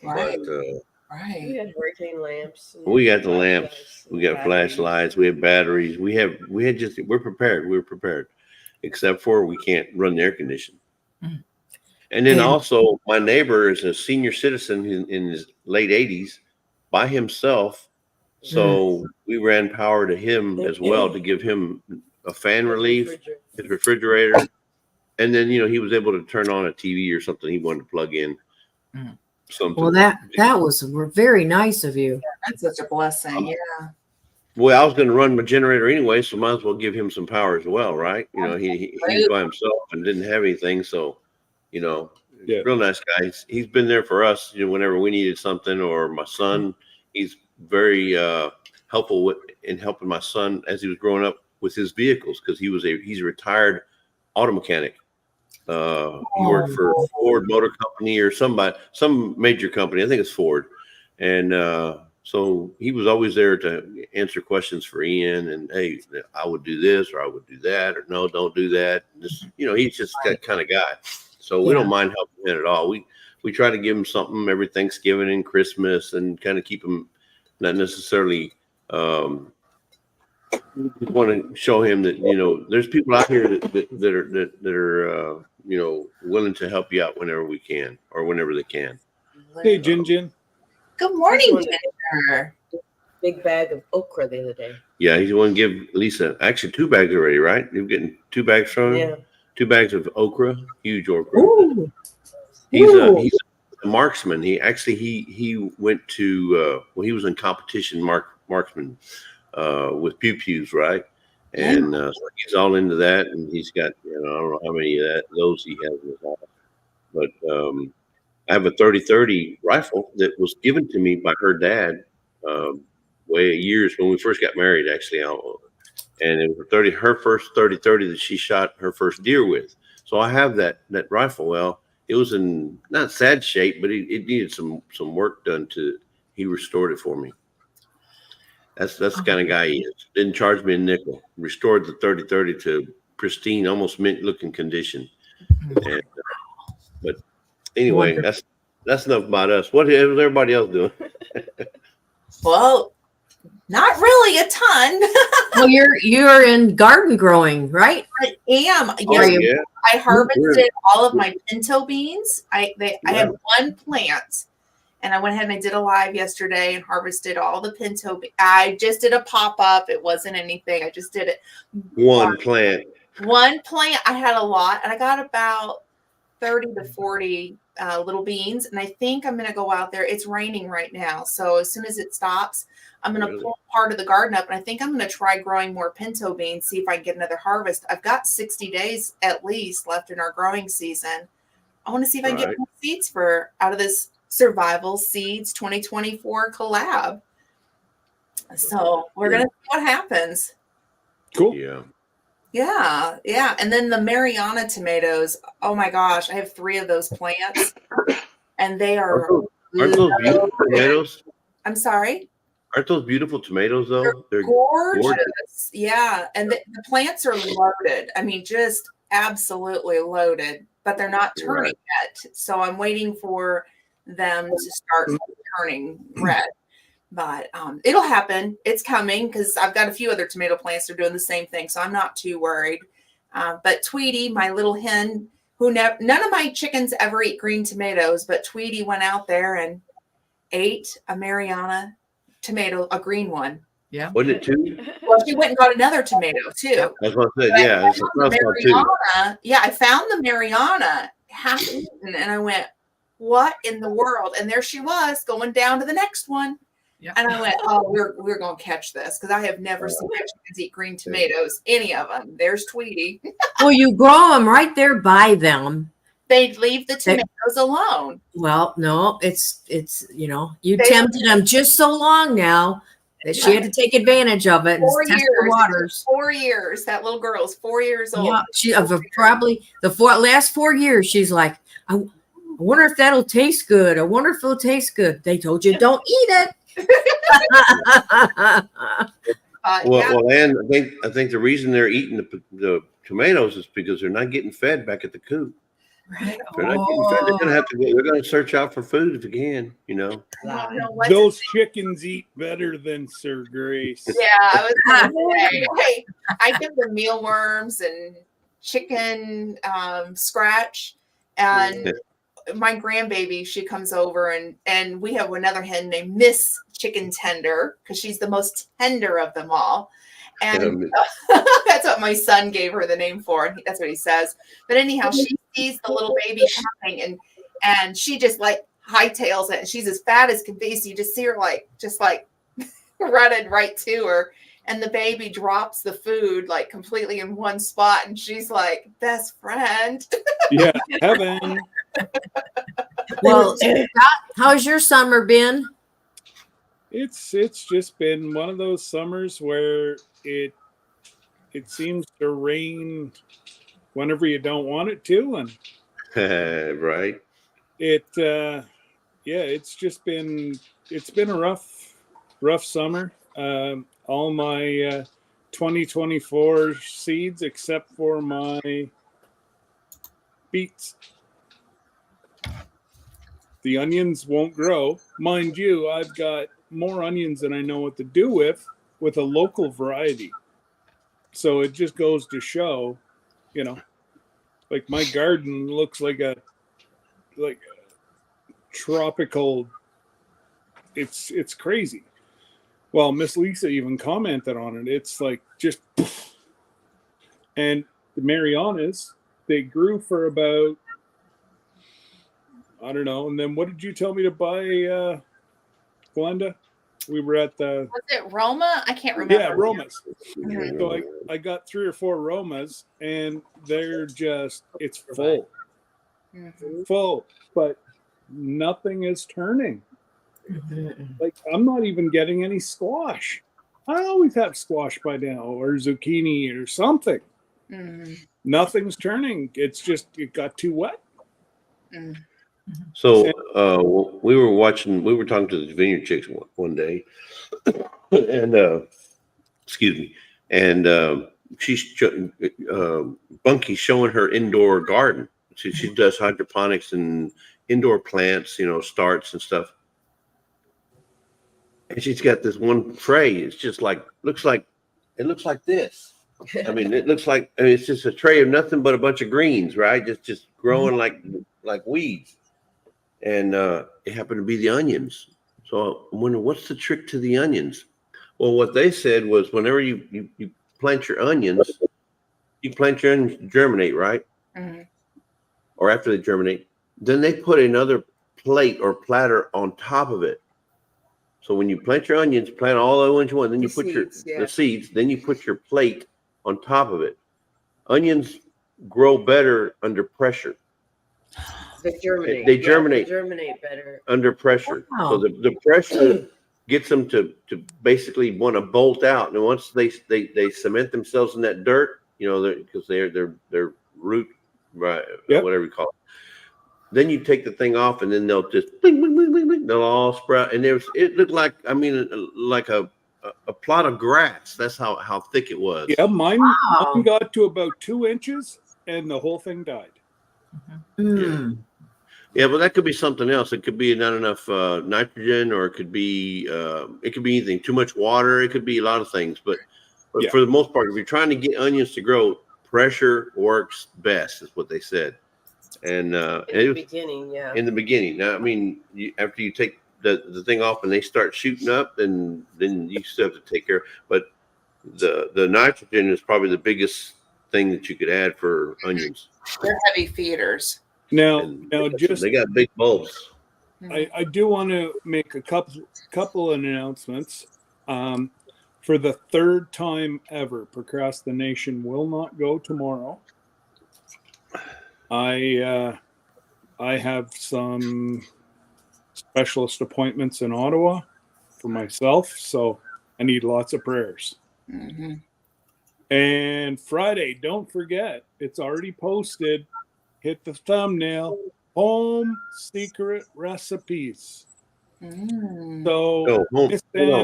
Right. We Right. had hurricane lamps. and We got the lamps. flashlights We and got batteries. flashlights. We have batteries. We're prepared. We're prepared, except for we can't run the air conditioning. Mm. And then And- also, my neighbor is a senior citizen in his late 80s by himself. So we ran power to him as well to give him a fan relief, Refrigerator. his refrigerator. And then, he was able to turn on a TV or something he wanted to plug in. Mm. Something. Well, that was very nice of you. That's such a blessing. Yeah. Well, I was going to run my generator anyway, so might as well give him some power as well, right? He was by himself and didn't have anything, so Yeah. real nice guy. He's been there for us, whenever we needed something. Or my son, he's very helpful in helping my son as he was growing up with his vehicles, because he's a retired auto mechanic. He worked for Ford Motor Company or some major company. I think it's Ford, and so he was always there to answer questions for Ian. And hey, I would do this, or I would do that, or no, don't do that. Just he's just that kind of guy. So we don't mind helping him at all. We try to give him something every Thanksgiving and Christmas, and kind of keep him not necessarily. We want to show him that there's people out here that are willing to help you out whenever we can, or whenever they can. Hey, Jin. Good morning, This one- Jennifer. Big bag of okra the other day. Yeah, he's going to give Lisa actually 2 bags already, right? You're getting 2 bags from him. Yeah. 2 bags of okra, huge okra. Ooh. He's Ooh. a marksman. He went to he was in competition marksman with pew pews, right? And so he's all into that, and he's got I don't know how many of those he has in his house, but I have a 30-30 rifle that was given to me by her dad way years when we first got married, actually. And it was her first 30-30 that she shot her first deer with. So I have that rifle. Well, it was in not sad shape, but it needed some work done he restored it for me. That's the kind of guy he is. Didn't charge me a nickel. Restored the 30-30 to pristine, almost mint looking condition. And, but anyway, that's enough about us. What is everybody else doing? Well, not really a ton. Well, you're in garden growing, right? I am. Are Yes, you? Yeah. I harvested all of my pinto beans. I had one plant, and I went ahead and I did a live yesterday and harvested all the pinto. I just did a pop up. It wasn't anything. I just did it. One plant. One plant. I had a lot, and I got about 30 to 40 little beans. And I think I'm going to go out there. It's raining right now, so as soon as it stops, I'm going to pull part of the garden up, and I think I'm going to try growing more pinto beans, see if I can get another harvest. I've got 60 days at least left in our growing season. I want to see if I can get more seeds out of this Survival Seeds 2024 collab. So we're going to see what happens. Cool. Yeah. Yeah. And then the Mariana tomatoes. Oh my gosh, I have 3 of those plants, and they are. Aren't those beautiful tomatoes? I'm sorry. Aren't those beautiful tomatoes though? They're Gorgeous. Yeah. And the plants are loaded. I mean, just absolutely loaded, but they're not turning yet. So I'm waiting for them to start turning red. But it'll happen. It's coming, because I've got a few other tomato plants that are doing the same thing. So I'm not too worried. But Tweety, my little hen, none of my chickens ever eat green tomatoes, but Tweety went out there and ate a Mariana tomato, a green one. Yeah. Wasn't it 2? Well, she went and got another tomato too. That's what I said. But Yeah. I found the Mariana. Yeah, I found the Mariana half eaten, and I went, "What in the world?" And there she was, going down to the next one. Yeah. And I went, "Oh, we're gonna catch this," because I have never seen my chickens eat green tomatoes, any of them. There's Tweety. Well, you grow them right there by them. They'd leave the tomatoes alone. Well, no, it's you tempted them just so long now that she had to take advantage of it and 4 test years. the waters. 4 years. That little girl's 4 years old. Yeah, she probably the last 4 years. She's like, I wonder if that'll taste good. I wonder if it'll taste good. They told you don't eat it. Well, Ann, I think the reason they're eating the tomatoes is because they're not getting fed back at the coop. Right. They're not getting fed. They're gonna have to. They're gonna search out for food if you can. You know. I don't know what Those chickens eat better than Sir Grace. Yeah, I was gonna say, hey, I give them mealworms and chicken scratch, and my grandbaby, she comes over and we have another hen named Miss Chicken Tender because she's the most tender of them all. And that's what my son gave her the name for, and that's what he says. But anyhow, she sees the little baby coming, and she just like hightails it, and she's as fat as can be. So you just see her just running right to her, and the baby drops the food like completely in one spot, and she's like, best friend. Yeah, heaven. Well, Scott, how's your summer been? It's just been one of those summers where it seems to rain whenever you don't want it to, and Right. it's been a rough summer. All my 2024 seeds except for my beets. The onions won't grow. Mind you, I've got more onions than I know what to do with a local variety. So it just goes to show, like my garden looks like a tropical. It's crazy. Well, Miss Lisa even commented on it. It's like just, and the Marianas, they grew for about, I don't know. And then what did you tell me to buy, Glenda? We were at the... Was it Roma? I can't remember. Yeah, Romas. Mhm. So I got 3 or 4 Romas, and they're just, it's full. Mhm. Full. But nothing is turning. Like, I'm not even getting any squash. I always have squash by now, or zucchini or something. Mhm. Nothing's turning. It's just, it got too wet. Mhm. So we were talking to the vineyard chicks one day, and excuse me, and Bunky's showing her indoor garden. She does hydroponics and indoor plants, starts and stuff. And she's got this one tray. It's just looks like this. I mean, it's just a tray of nothing but a bunch of greens, right? Just growing like weeds. And it happened to be the onions. So I'm wondering, what's the trick to the onions? Well, what they said was whenever you plant your onions, germinate, right? Mhm. Or after they germinate, then they put another plate or platter on top of it. So when you plant your onions, plant all the ones you want, then you put the seeds, then you put your plate on top of it. Onions grow better under pressure. They germinate. They germinate. They germinate better. Under pressure. Wow. So the pressure gets them to basically want to bolt out. And once they cement themselves in that dirt, because they're root, right, Yep. whatever you call it. Then you take the thing off, and then they'll just they'll all sprout. And it looked like a plot of grass. That's how thick it was. Yeah, mine Wow. got to about 2 inches, and the whole thing died. Mm. Yeah, but that could be something else. It could be not enough nitrogen, or it could be anything. Too much water. It could be a lot of things. But Yeah. for the most part, if you're trying to get onions to grow, pressure works best, is what they said. And In the beginning, yeah. in the beginning. Now, I mean, after you take the thing off and they start shooting up, then you still have to take care. But the nitrogen is probably the biggest thing that you could add for onions. They're heavy feeders. Now, They got big bulbs. I do want to make a couple of announcements. For the 3rd time ever, procrastination will not go tomorrow. I have some specialist appointments in Ottawa for myself, so I need lots of prayers. Mm-hmm. And Friday, don't forget, it's already posted. Hit the thumbnail. Home secret recipes. Mm. So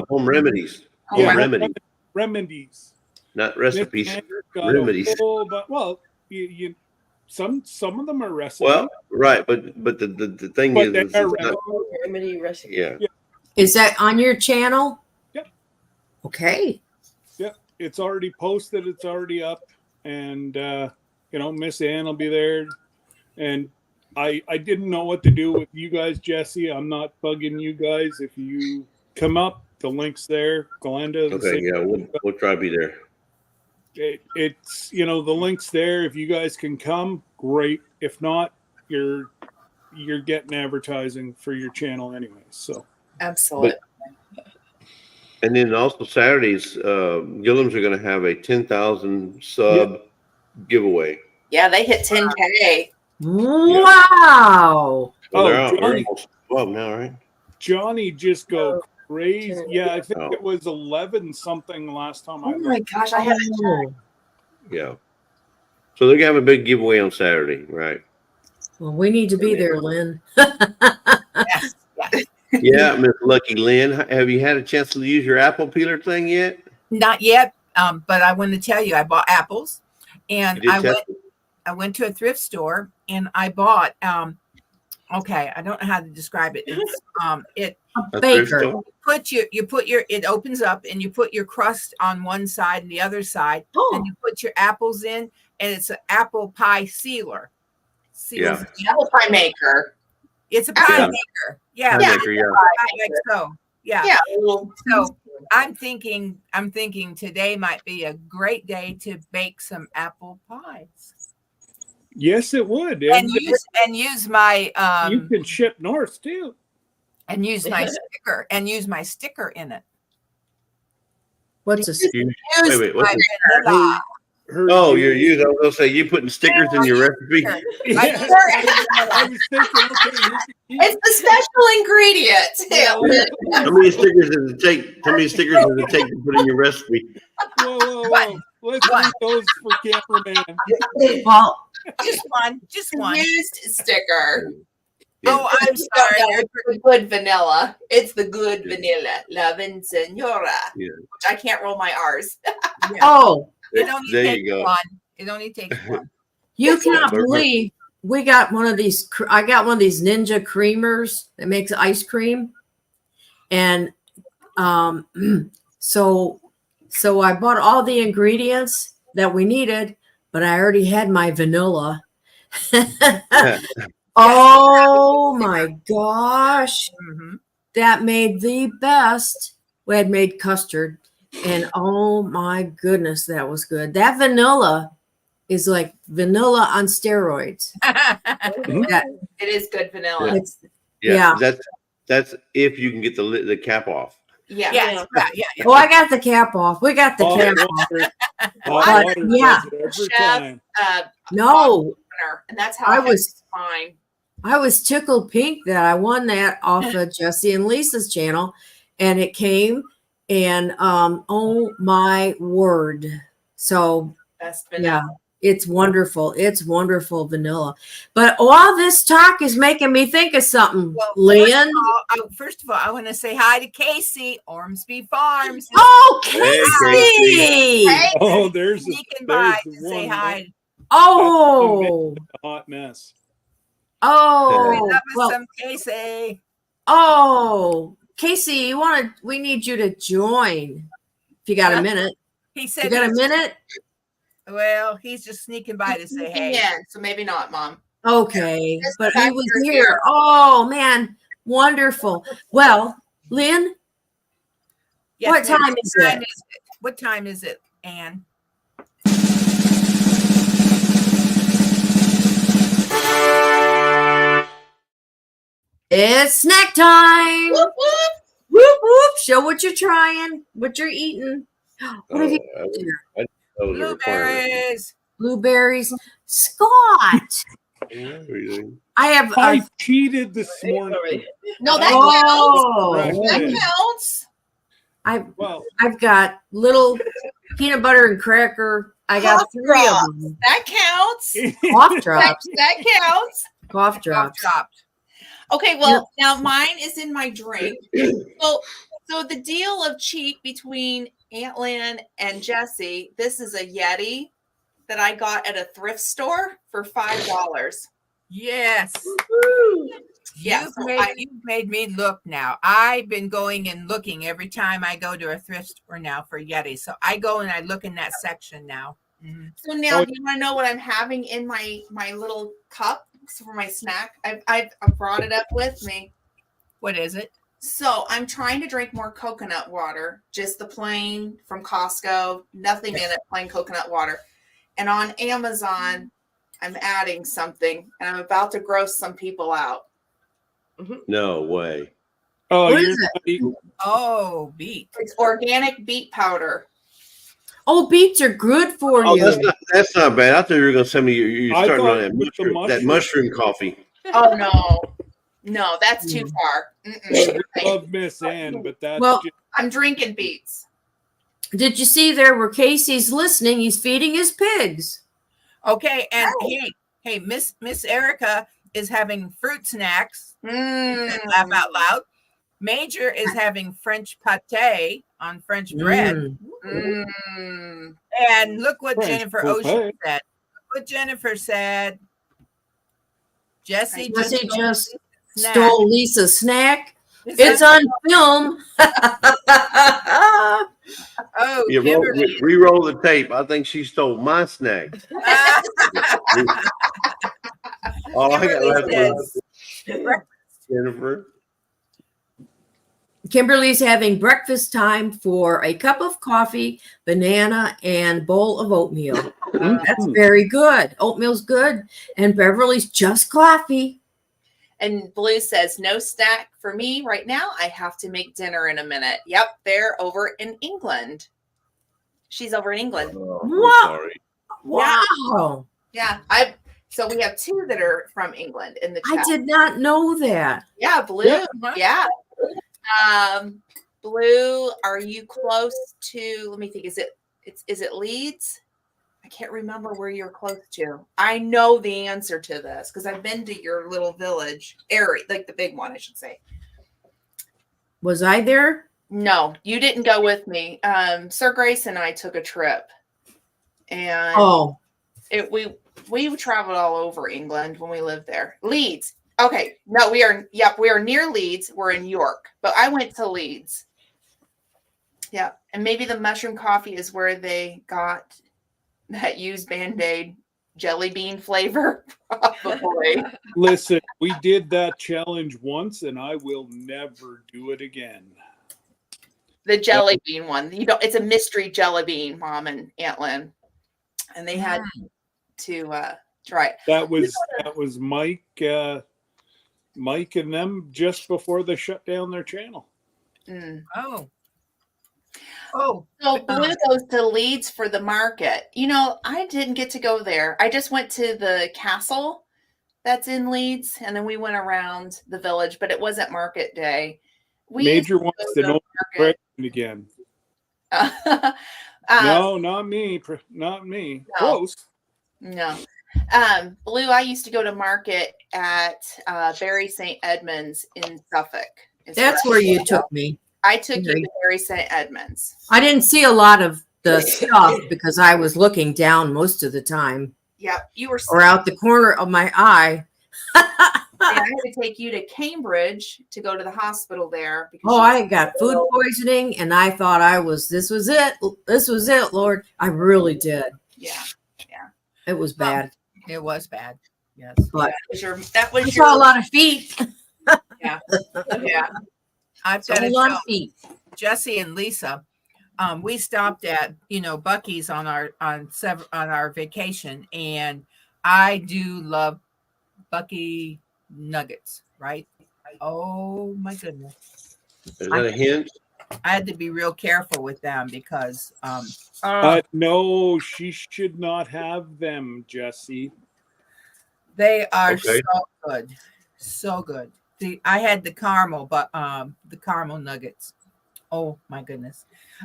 home remedies. Yeah, Remedies. remedies. Not recipes. Got Remedies. well, Some of them are recipe. Well, right, but the thing But is, they it's are not- Remedy recipe. yeah. Is that on your channel? Yep. Okay. Yep, it's already posted. It's already up, and Miss Ann will be there. And I didn't know what to do with you guys, Jesse. I'm not bugging you guys. If you come up, the link's there. Glenda. Okay, yeah, we'll try to be there. It's the link's there. If you guys can come, great. If not, you're getting advertising for your channel anyway. So Absolutely. And then also Saturdays, Gillums are going to have a 10,000 sub giveaway. Yeah, they hit 10K. Wow. So they're Oh, out almost 12 now, right? Johnny just go crazy. Oh. Yeah, I think it was 11 something last time I Oh looked. my gosh, I haven't checked. Yeah. So they're going to have a big giveaway on Saturday, right? Well, we need to be there, Lynn. Yes. Yes. Yeah, Miss Lucky Lynn. Have you had a chance to use your apple peeler thing yet? Not yet. But I want to tell you, I bought apples, and You did test it? I went to a thrift store and I bought okay, I don't know how to describe it. It's A thrift Baker. store? it opens up and you put your crust on one side and the other side, Oh, and you put your apples in, and it's an apple pie sealer. Seals Yeah. Apple pie maker. It's a pie Yeah. maker. Yeah. Pie Yeah. maker, yeah. Like so. Yeah. Yeah, a little. So I'm thinking today might be a great day to bake some apple pies. Yes, it would. And use my you can ship north too. and use my sticker in it. what's a You- Use wait, my what's vanilla. Oh, you're using. I was going to say you putting stickers in your recipe. Yeah. I I was thinking, okay, It's the special ingredient. How many stickers does it take? How many stickers does it take to put in your recipe? whoa. Let's read those for cameraman. well, just one. Used sticker. Oh, I'm sorry. It's the good vanilla. It's the good vanilla. La Senora. Yeah. Which I can't roll my R's. oh, It only There takes you go. one. It only takes one. you cannot believe we got one of these. I got one of these Ninja creamers that makes ice cream, and so I bought all the ingredients that we needed, but I already had my vanilla. Oh my gosh, Mhm. that made the best. We had made custard, and oh my goodness, that was good. That vanilla is like vanilla on steroids. That, It is good vanilla. it's, Yeah, Yeah. that's if you can get the cap off. Yeah. Yeah. oh, I got the cap off. We got the Hot cap off. water, hot But, water yeah. does it every Chef, time. No, And that's how I I was- was fine. I was tickled pink that I won that off of Jesse and Lisa's channel, and it came, and oh my word! So Best yeah, vanilla. it's wonderful. It's wonderful vanilla. But all this talk is making me think of something, Well, Lynn. First of all, I want to say hi to Casey, Ormsby Farms. Oh, Hey, Casey! Hey, Oh, there's Sneaking by the to say one hi. Oh, hot mess. oh, That was well, some Casey. oh, Casey, we need you to join. If you got a minute, He you said, got a minute? well, he's just sneaking by to say hey. Yeah, so maybe not, Mom. Okay, Just but the he fact was you're here. here. Oh man, wonderful. Well, Lynn, Yes, what ma'am. time is it? What time is it, Ann? It's snack time. Whoop, whoop. Whoop whoop! Show what you're trying, what you're eating. What have you Oh, got here? that was a requirement. Blueberries. Blueberries. Scott, Everything. I have. I cheated this morning. No, that Oh, counts. That counts. Well, I've got little peanut butter and cracker. I got Cough 3 of drops. them. That counts. Cough That, drops. that counts. Cough drops. Dropped. Okay, well, now mine is in my drink. So the deal of cheat between Aunt Lynn and Jesse, this is a Yeti. that I got at a thrift store for $5. Yes. Yeah, You've made me look now. I've been going and looking every time I go to a thrift store now for Yeti. So I go and I look in that section now. Mhm. So now, do you want to know what I'm having in my little cup for my snack? I've brought it up with me. What is it? So I'm trying to drink more coconut water, just the plain from Costco, nothing in it, plain coconut water. And on Amazon, I'm adding something, and I'm about to gross some people out. No way. Oh, What you're is it? not- Oh, beet. It's organic beet powder. Oh, beets are good for Oh, you. that's not bad. I thought you were going to tell me you're I starting thought on it was the that mushroom coffee. Oh no, that's too far. we love Miss Ann, but that's Well, just, I'm drinking beets. Did you see there where Casey's listening? He's feeding his pigs. Okay, and hey, Miss Erica is having fruit snacks. Laugh out loud. Major is having French pate on French bread. And look what French Jennifer buffet. Ocean said. Look what Jennifer said. Jesse just snack. stole Lisa's snack. It's It's on film. Oh, You Kimberly. re-roll the tape. I think she stole my snack. All I got left was Jennifer. Kimberly's having breakfast time for a cup of coffee, banana, and bowl of oatmeal. That's very good. Oatmeal's good. And Beverly's just coffee. And Blue says, no snack for me right now. I have to make dinner in a minute. Yep, they're over in England. She's over in England. Oh, Wow. sorry. Wow. Yeah, so we have two that are from England in the chat. I did not know that. Yeah, Blue. Yeah. Blue, are you close to? Let me think. Is it Leeds? I can't remember where you're close to. I know the answer to this because I've been to your little village, Erie, like the big one, I should say. Was I there? No, you didn't go with me. Sir Grace and I took a trip, and we traveled all over England when we lived there. Leeds. Okay, no, we are near Leeds. We're in York, but I went to Leeds. Yeah, and maybe the mushroom coffee is where they got that used Band-Aid jelly bean flavor. Probably. listen, we did that challenge once, and I will never do it again. The jelly bean one. It's a mystery jelly bean, Mom and Aunt Lynn, and they had to try it. That was Mike. Mike and them just before they shut down their channel. Oh. So Blue goes to Leeds for the market. I didn't get to go there. I just went to the castle that's in Leeds, and then we went around the village, but it wasn't market day. Major wants to know again. No, not me. Not me. No. Close. No. Blue, I used to go to market at Bury St. Edmunds in Suffolk. That's where you took me. I took you to Bury St. Edmunds. I didn't see a lot of the stuff because I was looking down most of the time. Yep, you were. Or out the corner of my eye. And I had to take you to Cambridge to go to the hospital there. Because I got food poisoning, and I thought this was it. This was it, Lord. I really did. Yeah. It was bad. It was bad. Yes. But that was I saw a lot of feet. Yeah. I've got A lot of feet. Jesse and Lisa. We stopped at Bucky's on our vacation, and I do love Bucky nuggets, right? Oh my goodness. Is that a hint? I had to be real careful with them because no, she should not have them, Jesse. they are Okay. so good. So good. I had the caramel, but the caramel nuggets. Oh my goodness.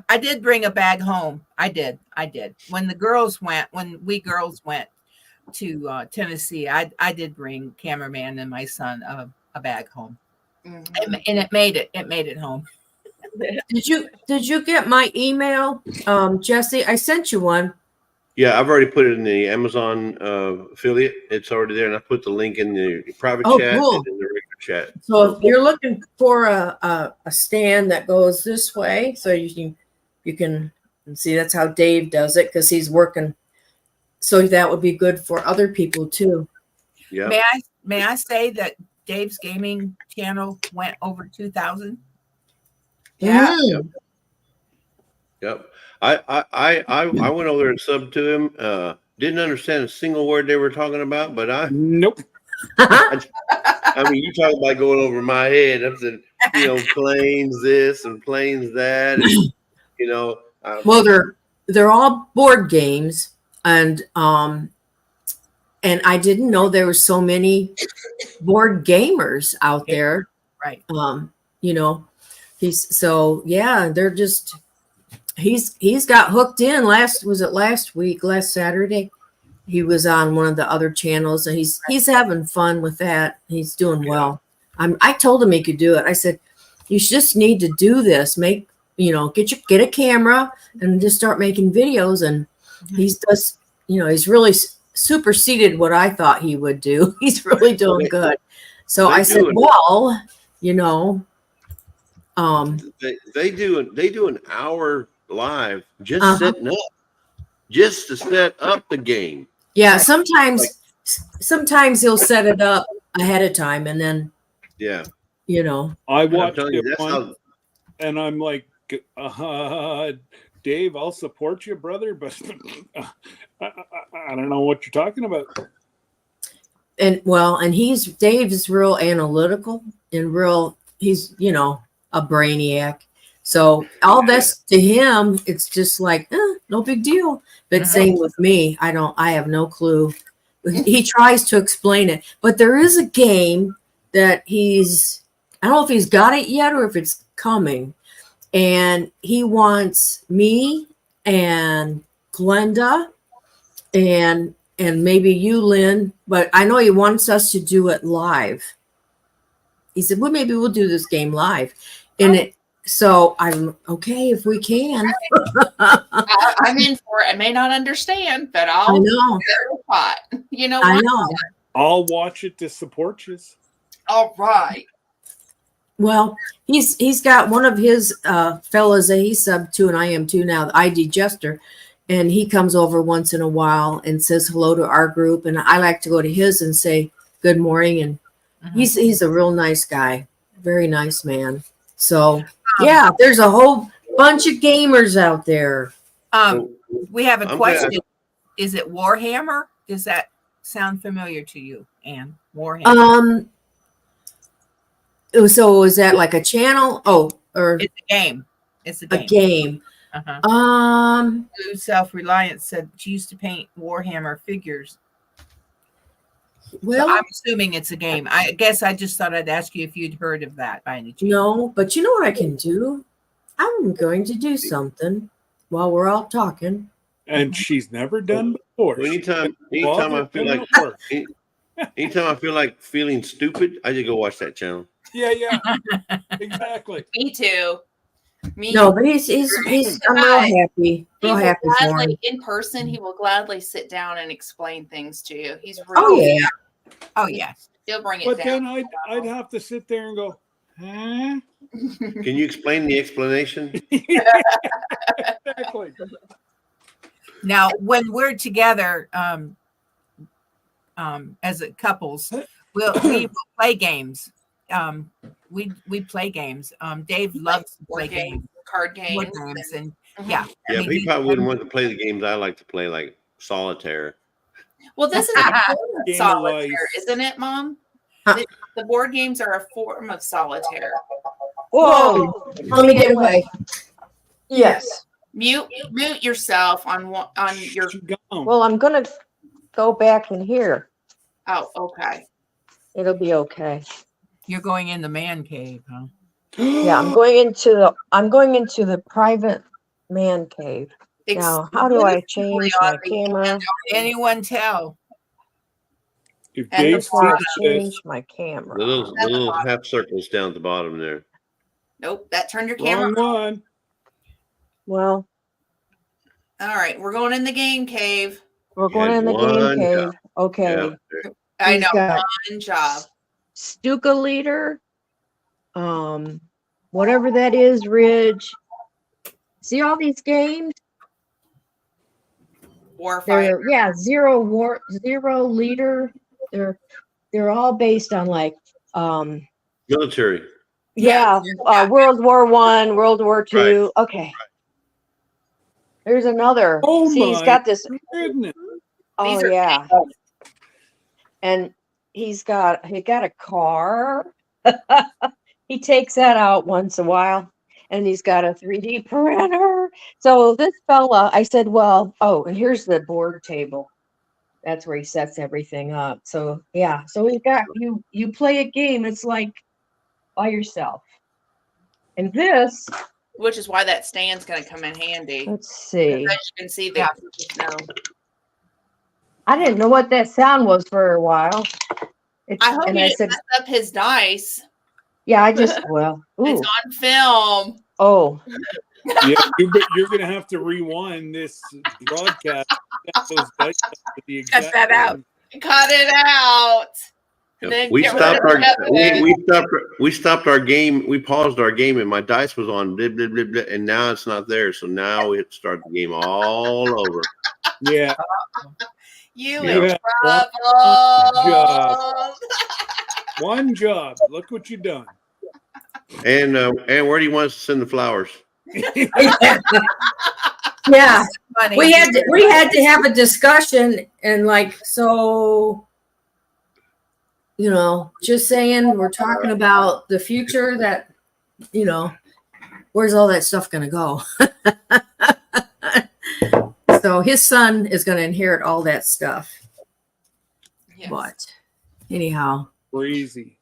I did bring a bag home. I did. When we girls went to Tennessee, I did bring cameraman and my son a bag home. Mm-hmm. And it made it home. Did you get my email, Jesse? I sent you one. Yeah, I've already put it in the Amazon affiliate. It's already there, and I put the link in the private Oh, chat cool. and in the regular chat. So if you're looking for a stand that goes this way, so you can see that's how Dave does it because he's working. So that would be good for other people too. Yeah. May I say that Dave's gaming channel went over 2,000? Yeah. Mm. Yep. I went over there and subbed to him. Didn't understand a single word they were talking about, but Nope. I mean, you talk about going over my head. I'm saying, planes this and planes that, and Well, they're all board games, and I didn't know there were so many board gamers out there. Right. They're just he's got hooked in. Last Saturday, he was on one of the other channels, and he's having fun with that. He's doing well. I told him he could do it. I said, you just need to do this. Get a camera and just start making videos. And he's really superseded what I thought he would do. He's really doing good. So I said, well, they do an hour live just setting up, just to set up the game. Yeah, sometimes he'll set it up ahead of time, and then I watched you, it once, and I'm like, Dave, I'll support you, brother, but I don't know what you're talking about. And Dave's real analytical and he's a brainiac. So all this to him, it's just like, no big deal. But same with me. I have no clue. He tries to explain it, but there is a game that I don't know if he's got it yet or if it's coming. And he wants me and Glenda and maybe you, Lynn, but I know he wants us to do it live. He said, well, maybe we'll do this game live. So I'm okay if we can. I'm in for it. I may not understand, but I know. I know. I'll watch it to support you. All right. Well, he's got one of his fellas that he subbed to, and I am too now, the ID Jester, and he comes over once in a while and says hello to our group, and I like to go to his and say good morning, and he's a real nice guy, very nice man. So yeah, there's a whole bunch of gamers out there. We have a question. Is it Warhammer? Does that sound familiar to you, Ann? Warhammer. So is that like a channel? Or it's a game. It's a game. A game. Blue Self-Reliant said she used to paint Warhammer figures. Well, so I'm assuming it's a game. I guess I just thought I'd ask you if you'd heard of that by any chance. No, but you know what I can do? I'm going to do something while we're all talking. And she's never done before. Anytime I feel like feeling stupid, I just go watch that channel. Yeah, exactly. Me too. But he's I'm real happy. Real happy for him. In person, he will gladly sit down and explain things to you. He's really Oh yeah. He'll bring it but down. Then I'd have to sit there and go, huh? Can you explain the explanation? Exactly. Now, when we're together, as a couples, we will play games. We play games. Dave loves to play games, card games, and he probably wouldn't want to play the games I like to play, like solitaire. Well, this is a form of solitaire, isn't it, Mom? The board games are a form of solitaire. Whoa! Let me get away. Yes. Mute yourself on your. Well, I'm gonna go back in here. Oh, okay. It'll be okay. You're going in the man cave, huh? Yeah, I'm going into the private man cave. Now, how do I change my camera? Don't anyone tell. If And Dave before I sees change this, my camera. The little half circles down at the bottom there. Nope, that turned your camera wrong off. one. Well, All right, we're going in the game cave. We're You going had in the game one cave. job. Okay. Yeah. I He's know, got one job. Stuka leader. Whatever that is, Ridge. See all these games? Warfighter. They're zero leader. They're all based on like Military. Yeah. World War I, World War II. Okay. There's another. Oh See, he's my got this. goodness. Oh These are yeah. And he got a car. He takes that out once in a while. And he's got a 3D printer. So this fella, I said, well, and here's the board table. That's where he sets everything up. So yeah, so we got you play a game, it's like by yourself. And this, which is why that stand's going to come in handy. let's see. As you can see, the snow. I didn't know what that sound was for a while. I hope and you I didn't said, mess up his dice. yeah, I just ooh. It's on film. Oh, Yeah, you're going to have to rewind this broadcast. Those dice to the exact that out. Cut it out. Then We get stopped rid of our Kevin. we stopped our game. We paused our game, and my dice was on blah, blah, blah, blah, and now it's not there. So now we have to start the game all over. Yeah. You Yeah. in One trouble. One job. Look what you done. And where do you want us to send the flowers? Yeah. Funny. We had to have a discussion and like, so, you know, just saying, we're talking about the future that, you know, where's all that stuff going to go? So his son is going to inherit all that stuff. Yes. But anyhow, Crazy.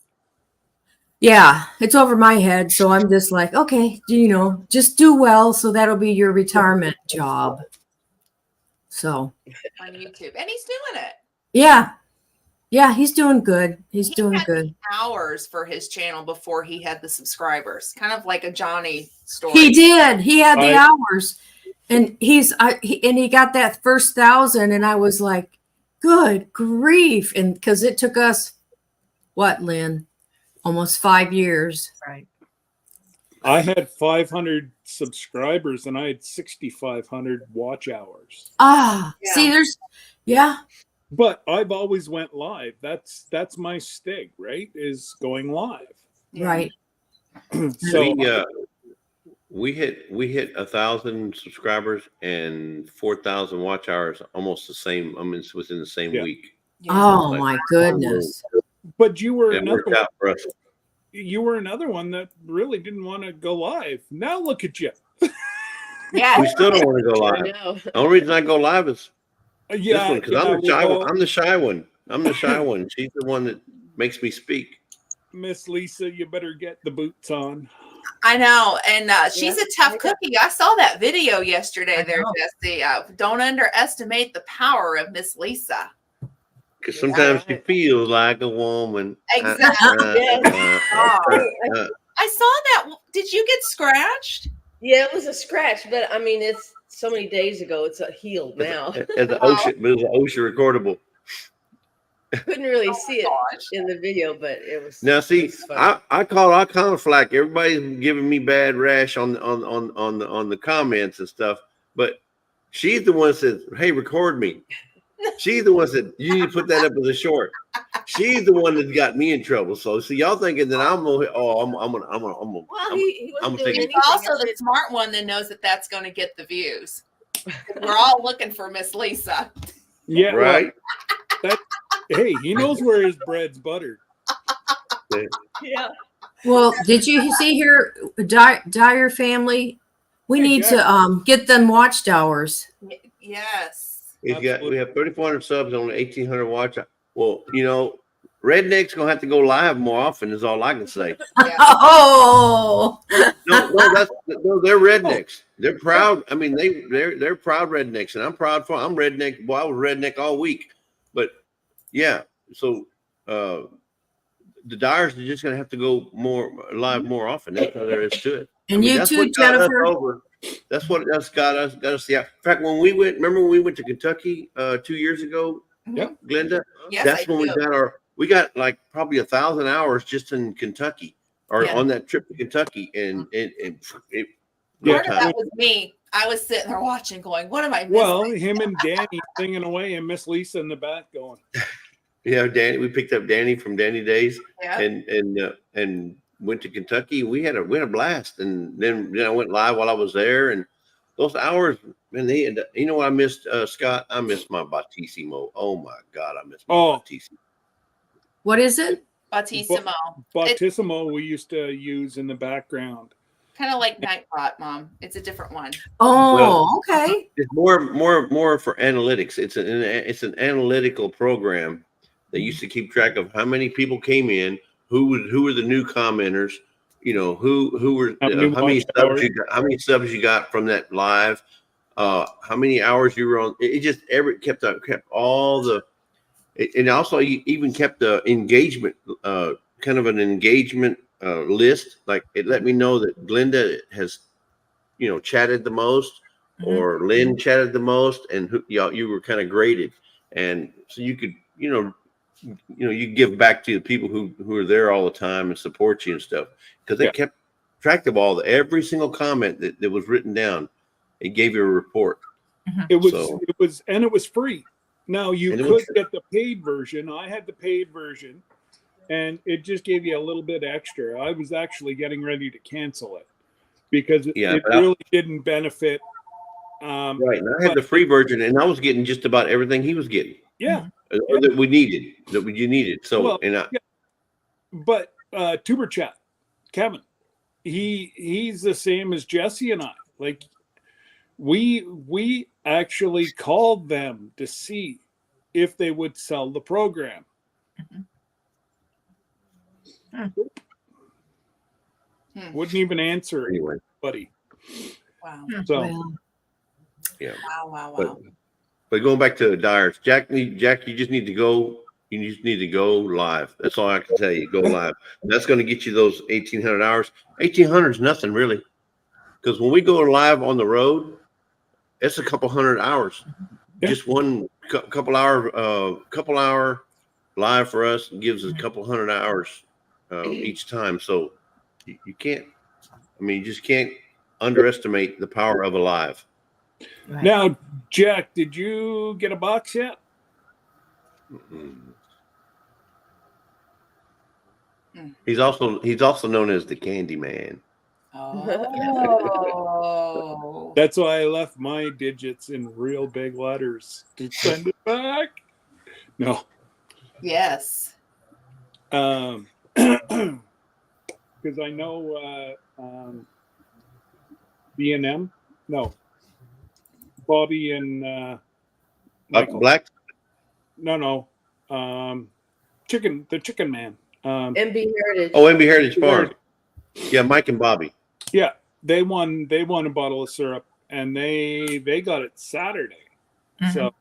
yeah, it's over my head. So I'm just like, okay, you know, just do well. So that'll be your retirement job. So On YouTube. And he's doing it. yeah, he's doing good. He's He doing had good. hours for his channel before he had the subscribers. Kind of like a Johnny story. He did. He had the I- hours, and he got that first 1,000, and I was like, good grief! And because it took us, what, Lynn, almost 5 years. Right. I had 500 subscribers and I had 6,500 watch hours. Ah, Yeah. see, But I've always went live. That's my stig, right? Is going live. Yeah. right. So We hit 1,000 subscribers and 4,000 watch hours, almost the same. I mean, it's within the same Yeah. week. Yeah. Oh my goodness. but you were It worked out for us. you were another one that really didn't want to go live. Now look at you. Yeah. We still don't want to go I live. know. The only reason I go live is Yeah, this one because yeah, I'm the shy well, one. I'm the shy one. I'm the shy one. She's the one that makes me speak. Miss Lisa, you better get the boots on. I know. And she's Yeah. a tough cookie. I saw that video yesterday I there, know. Jesse. Don't underestimate the power of Miss Lisa. Because sometimes she feels like a woman. Exactly. Uh, I saw that. Did you get scratched? Yeah, it was a scratch, but I mean, it's so many days ago. It's healed now. As an OSHA, it was an OSHA recordable. Couldn't really see it Gosh. in the video, but it was. Now, see, it was fun. I call all kind of flack. Everybody's giving me bad rash on the comments and stuff, but she's the one that says, "Hey, record me." She's the one that said, "You need to put that up as a short." She's the one that got me in trouble. So, see, y'all thinking that I'm gonna, Well, he I'm wasn't doing thinking- anything. He's also the smart one that knows that that's going to get the views. We're all looking for Miss Lisa. Yeah, well, right. hey, he knows where his bread's buttered. Yeah. Well, did you see here, Dyer family? We Hey, need Jack. to get them watch hours. Yes. We Absolutely. have 3,400 subs on 1,800 watch. Well, you know, Redneck's gonna have to go live more often. Is all I can say. Yeah. Oh, No, they're rednecks. They're proud. I mean, they're proud rednecks, and I'm proud for. I'm redneck. Boy, I was redneck all week. But yeah, so the Dyers are just gonna have to go more live more often. That's all there is to it. And you that's too, what got us Jennifer. over. That's what that's got us. Yeah. In fact, when we went, remember when we went to Kentucky 2 years ago, Yep. Glenda? Yes, That's I when do. we got like probably 1,000 hours just in Kentucky or Yeah. on that trip to Kentucky, and it Yeah. Part of that was me. I was sitting there watching, going, "What am I missing?" Well, him and Danny singing away, and Miss Lisa in the back going. Yeah, Danny. We picked up Danny from Danny Days, Yeah. and went to Kentucky. We had a blast, and then I went live while I was there, and those hours, man. You know what I missed, Scott? I missed my Battissimo. Oh my God, I missed my Battissimo. What is it? Battissimo. Battissimo we used to use in the background. Kind of like Nightbot, Mom. It's a different one. Oh, Well, okay. It's more for analytics. It's an analytical program that used to keep track of how many people came in, who were the new commenters, you know, who were How many subs you got from that live, how many hours you were on. It just kept all the, and also you even kept the engagement, kind of an engagement list. Like it let me know that Glenda has, you know, chatted the most, or Lynn chatted the most, and you were kind of graded, and so you could, you give back to the people who are there all the time and support you and stuff, because they kept track of every single comment that was written down. It gave you a report. It was free. Now you could get the paid version. I had the paid version, and it just gave you a little bit extra. I was actually getting ready to cancel it because it really didn't benefit. Right. And I had the free version, and I was getting just about everything he was getting. Yeah. That we needed, you needed. So, but Tuber Chat, Kevin, he's the same as Jesse and I. Like we actually called them to see if they would sell the program. Wouldn't even answer anyway, buddy. Wow. So yeah. Wow. But going back to Dyers, Jack, you just need to go. You just need to go live. That's all I can tell you. Go live. That's going to get you those 1,800 hours. 1,800 is nothing really, because when we go live on the road, it's a couple hundred hours. Yeah. Just one couple hour live for us gives us a couple hundred hours each time. So you can't. I mean, you just can't underestimate the power of a live. Right. Now, Jack, did you get a box yet? He's also known as the Candy Man. Oh. That's why I left my digits in real big letters to send it back. No. Yes. Because I know B&M. No. Bobby and Michael. Black? No. The chicken man. MB Heritage. Oh, MB Heritage Farm. Yeah, Mike and Bobby. Yeah, they won a bottle of syrup, and they got it Saturday. Mm-hmm. So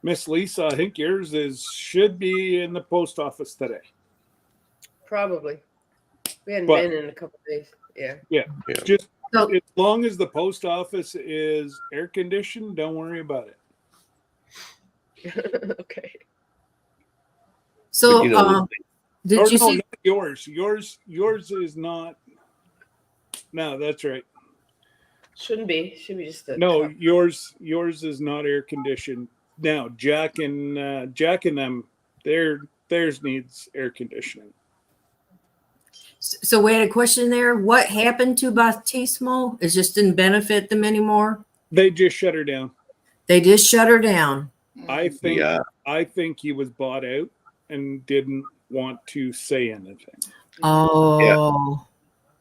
Miss Lisa, I think yours should be in the post office today. Probably. We hadn't been in a couple of days. Yeah. Just as long as the post office is air conditioned, don't worry about it. Okay. So, did you see not yours? Yours is not. No, that's right. Shouldn't be. Should be just no. Cup. Yours is not air conditioned. Now, Jack and them, theirs needs air conditioning. So we had a question there. What happened to Battissimo? It just didn't benefit them anymore. They just shut her down. I think he was bought out and didn't want to say anything. Oh. Yeah.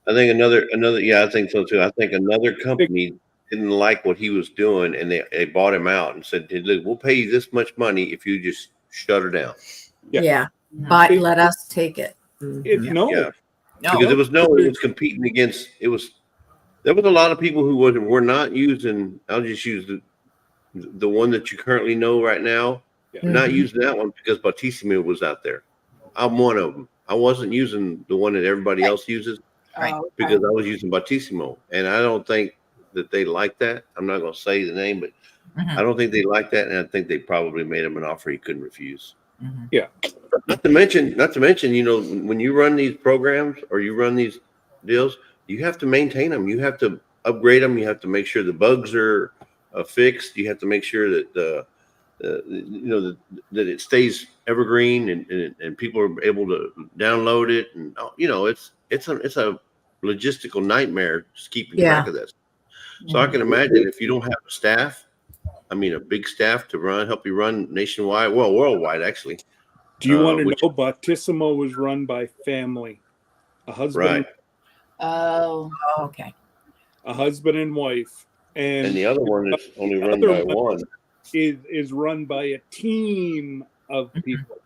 I think another. Yeah, I think so too. I think another company didn't like what he was doing, and they bought him out and said, "Look, we'll pay you this much money if you just shut her down." Yeah. But let us take it. No. Because it was competing against. There was a lot of people who were not using. I'll just use the one that you currently know right now. Yeah. Not using that one because Battissimo was out there. I'm one of them. I wasn't using the one that everybody else uses. Right. Oh, okay. because I was using Battissimo, and I don't think that they like that. I'm not going to say the name, but Mhm. I don't think they like that, and I think they probably made him an offer he couldn't refuse. Mhm. Not to mention, you know, when you run these programs or you run these deals, you have to maintain them. You have to upgrade them. You have to make sure the bugs are fixed. You have to make sure that you know that it stays evergreen and people are able to download it. And you know, it's a logistical nightmare just keeping track of this. So I can imagine if you don't have a staff, I mean, a big staff to help you run nationwide, well, worldwide actually. Do you want to which- know? Battissimo was run by family, a husband, Right. Oh, Oh, okay. a husband and wife, And the other one is only the run other by one- one. is run by a team of people.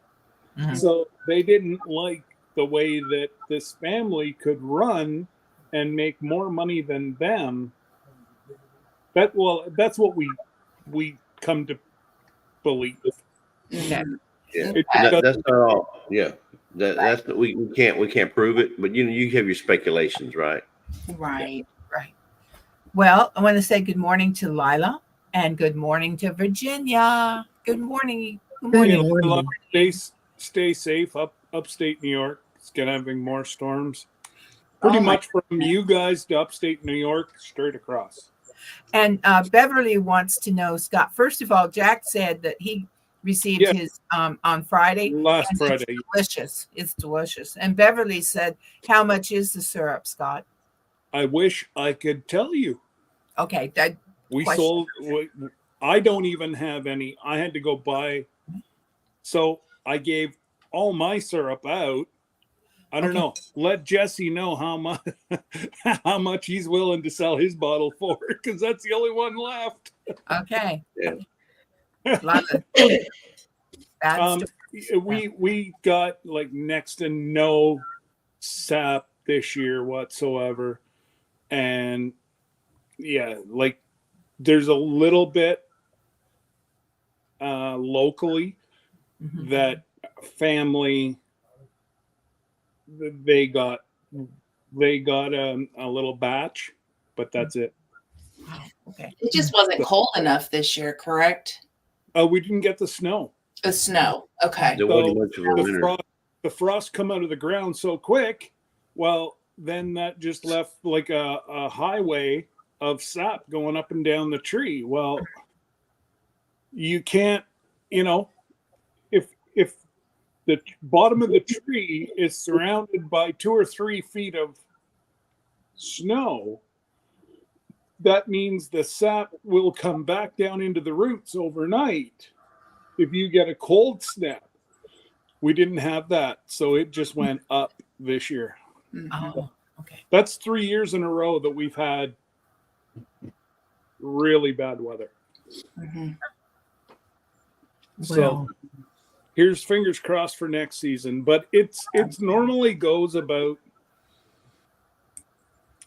Mhm. So they didn't like the way that this family could run and make more money than them. That's what we come to believe. Okay. Yeah, It That- does- that's not all. Yeah, that's we can't prove it, but you have your speculations, right? right. Right. Well, I want to say good morning to Lila and good morning to Virginia. Good morning. Good Good morning. You know, morning. stay safe upstate New York. It's gonna having more storms. Pretty Oh my- much from you guys to upstate New York, straight across. And Beverly wants to know, Scott, first of all, Jack said that he received Yeah. his on Friday. Last And Friday, It's delicious. It's delicious. And Beverly said, how much is the syrup, Scott? I wish I could tell you. Okay. That, We Question. sold. I don't even have any. I had to go buy. So I gave all my syrup out. I don't Okay. know. Let Jesse know how much how much he's willing to sell his bottle for, because that's the only one left. okay. Yeah. Lila. Bad story. We got like next to no sap this year whatsoever, and yeah, like there's a little bit locally Mhm. that family they got a little batch, but that's it. Okay. It just wasn't cold enough this year, correct? We didn't get the snow. The snow. Okay. There wasn't much of a winter. The frost come out of the ground so quick. Well, then that just left like a highway of sap going up and down the tree. Well, you can't, you know, if the bottom of the tree is surrounded by 2 or 3 feet of snow, that means the sap will come back down into the roots overnight if you get a cold snap. We didn't have that, so it just went up this year. Mhm. Oh, okay. That's 3 years in a row that we've had really bad weather. Mhm. So Well, here's fingers crossed for next season, but it's normally goes about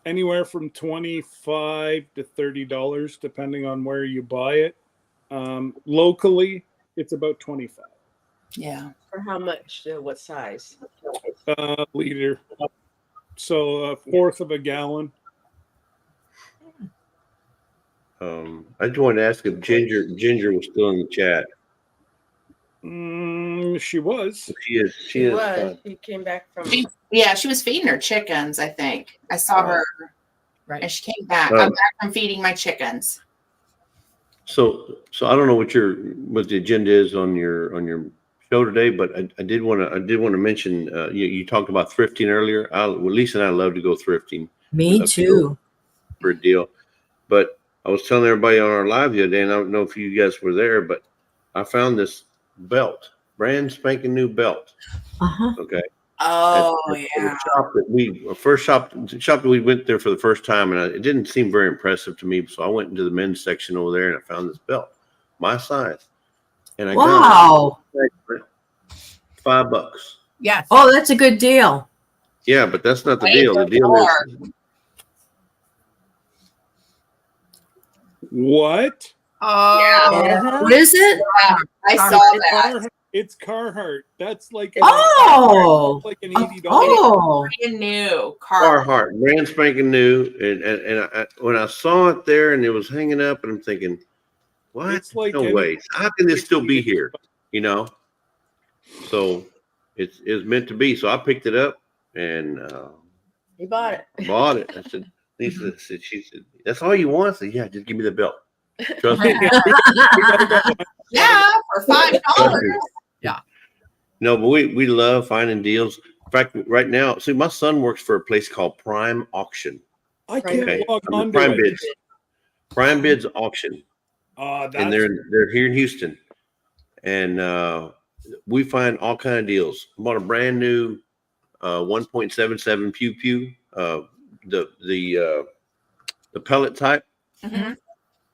anywhere from $25 to $30 depending on where you buy it. Locally, it's about 25 Yeah. For how much? What size? liter, so a fourth of a gallon. I just wanted to ask if Ginger was still in the chat. She was. She is. She She is. was. She came back from. Yeah, she was feeding her chickens, I think. I saw her Right. and she came back. Oh. I'm back from feeding my chickens. So I don't know what the agenda is on your show today, but I did want to mention you talked about thrifting earlier. Lisa and I love to go thrifting. me love to too. for a deal. But I was telling everybody on our live the other day, and I don't know if you guys were there, but I found this belt, brand spanking new belt. Uh-huh. Okay. Oh, At yeah. the shop that we went there for the first time, and it didn't seem very impressive to me. So I went into the men's section over there, and I found this belt, my size, and I Wow. got it for $5. Yes. Oh, that's a good deal. Yeah, but that's not the Wait, deal. The there's deal more. is What? Oh, What is it? I Sorry, saw it's that. It's Carhartt. That's like Oh, like an $80. oh, Brand new car. Carhartt, brand spanking new. And when I saw it there and it was hanging up, and I'm thinking, what? It's like No any- way. How can this still be $60. here? You know? So it's meant to be. So I picked it up and He bought it. bought it. I said, Lisa said, she said, that's all you want? I said, yeah, just give me the belt. Trust me. Yeah, for $5. No, but we love finding deals. In fact, right now, see, my son works for a place called Prime Auction. I can't Okay, log on to Prime it. Bids. Prime Bids Auction, and That's they're here in Houston, and we find all kind of deals. I bought a brand new 1.77 Pew Pew, the pellet type. Mhm.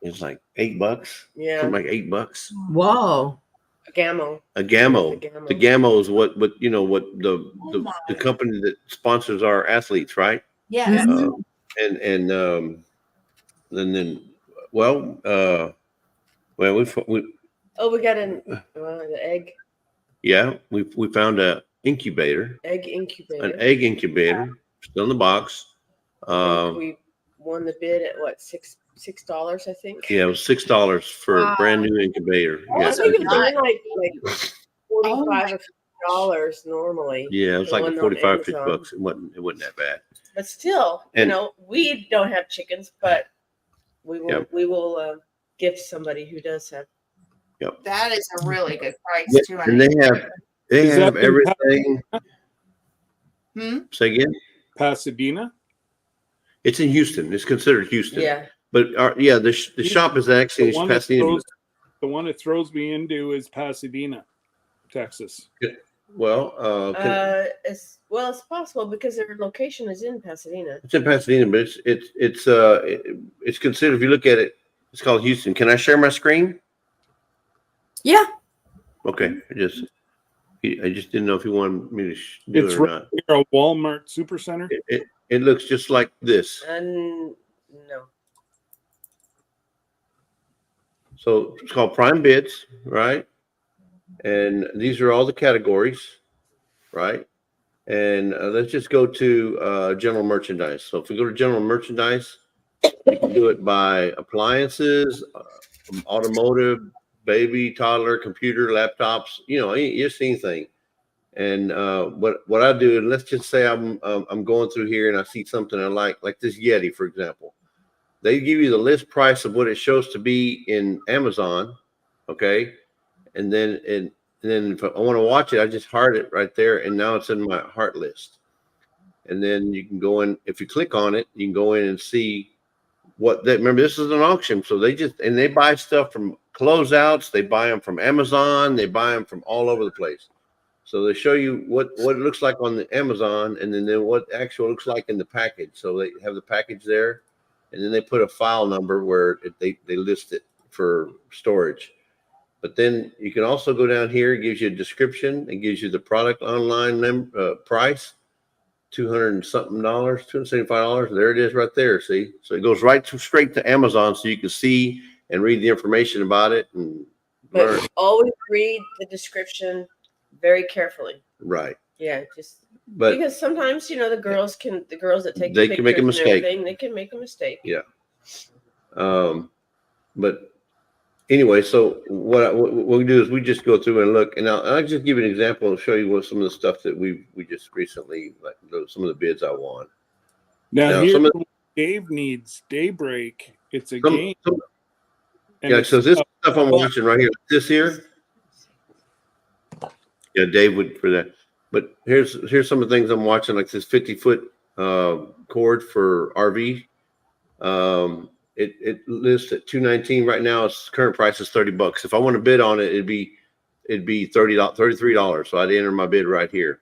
It's like $8, Yeah. something like $8. whoa. A Gammo. A Gammo. The Gammo. The Gammo is what you know what Oh the my. company that sponsors our athletes, right? Yes. And then well we Oh, we got the egg we found a incubator, incubator. an egg incubator, still in the box. I think we won the bid at what, $6, I think. Yeah, it was $6 for a Wow. brand new incubator. Oh, Yeah, I think it's nice. only like Oh my $45 or $50 normally. yeah, it was The like one on 45, $50 Amazon. bucks. It wasn't that bad. But still, And- we don't have chickens, but we will Yep. we will gift somebody who does have. That is a really good price Yeah, too. and they Is have that in everything. Hmm? Say again. Pasadena. It's in Houston. It's considered Houston. Yeah. But the shop is actually in Pasadena. The one that throws me into is Pasadena, Texas. Well, It's possible because their location is in Pasadena. it's in Pasadena, but it's considered. If you look at it, it's called Houston. Can I share my screen? Yeah. Okay, I just didn't know if you wanted me to do It's it or right not. near a Walmart Supercenter. It looks just like this. And no. So it's called Prime Bids, right? And these are all the categories, right? And let's just go to general merchandise. So if we go to general merchandise, you can do it by appliances, automotive, baby, toddler, computer, laptops, just anything. And what I do, and let's just say I'm going through here and I see something I like this Yeti, for example. They give you the list price of what it shows to be in Amazon, okay? And then if I want to watch it, I just heart it right there, and now it's in my heart list. And then you can go in. If you click on it, you can go in and see what that. Remember, this is an auction, so they buy stuff from closeouts. They buy them from Amazon. They buy them from all over the place. So they show you what it looks like on the Amazon, and then what actual looks like in the package. So they have the package there, and then they put a file number where they list it for storage. But then you can also go down here. It gives you a description. It gives you the product online price, $200 and something, $275. There it is right there. See, so it goes straight to Amazon, so you can see and read the information about it and learn. But always read the description very carefully. Right. Yeah, But because sometimes the girls that take They the can make a pictures and mistake. everything, they can make a mistake. Yeah. But anyway, so what we do is we just go through and look, and I'll just give you an example and show you what some of the stuff that we just recently, like some of the bids I won. Now Some here, of Dave needs Daybreak. It's a Some- game. some- and yeah, it's so this a- stuff I'm watching right here, this here. Yeah, Dave would for that. But here's some of the things I'm watching, like this 50-foot cord for RV. It lists at $219 right now. Its current price is $30. If I want to bid on it, it'd be $33. So I'd enter my bid right here.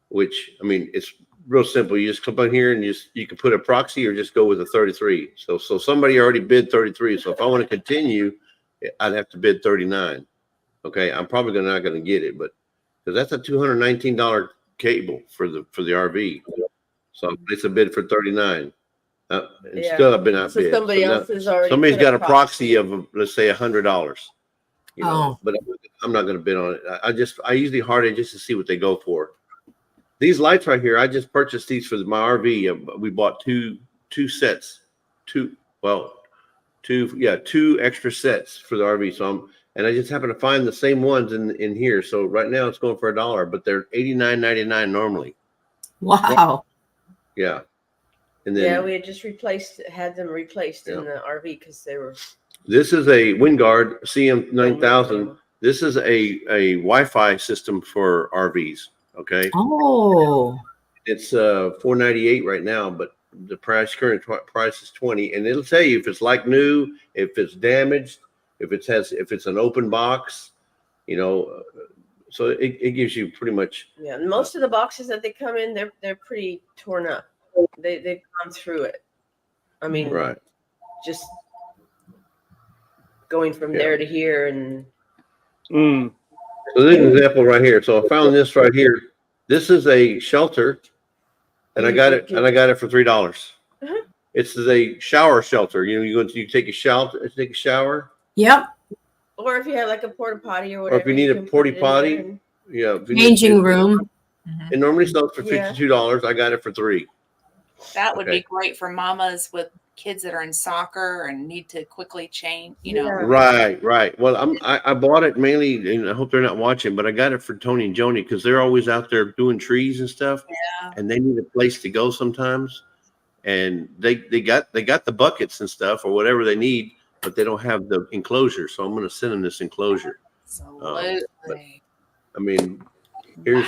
Which, I mean, it's real simple. You just click on here and you can put a proxy or just go with a 33. So somebody already bid 33. So if I want to continue, I'd have to bid 39. Okay, I'm probably not going to get it, but because that's a $219 cable for the RV. So it's a bid for 39. And Yeah. still I've been outbid. So somebody So now else has already. somebody's put got a proxy of let's say $100. You know, but I'm not going to bid on it. I usually hard it just to see what they go for. These lights right here, I just purchased these for my RV. We bought two sets, two extra sets for the RV. So I just happen to find the same ones in here. So right now it's going for $1, but they're $89.99 normally. Wow. Yeah. And then we had just had them replaced in the RV because they were. This is a WinGuard CM9000. This is a Wi-Fi system for RVs. Okay. Oh. It's $498 right now, but the current price is $20, and it'll tell you if it's like new, if it's damaged, if it's an open box, you know. So it gives you pretty much. Yeah, and most of the boxes that they come in, they're pretty torn up. They've gone through it. I mean, right. Just going from there to here and. So this is an example right here. So I found this right here. This is a shelter, and I got it for $3. It's a shower shelter. You know, you take a shower. Yep. Or if you have like a porta potty or whatever. Or if you need a porta potty, Changing room. It normally sells for $52. I got it for $3. That would be great for mamas with kids that are in soccer and need to quickly change, you know. Right. Well, I bought it mainly, and I hope they're not watching, but I got it for Tony and Joni because they're always out there doing trees and stuff. Yeah. And they need a place to go sometimes. And they got the buckets and stuff or whatever they need, but they don't have the enclosure. So I'm going to send them this enclosure. Absolutely. I mean, here's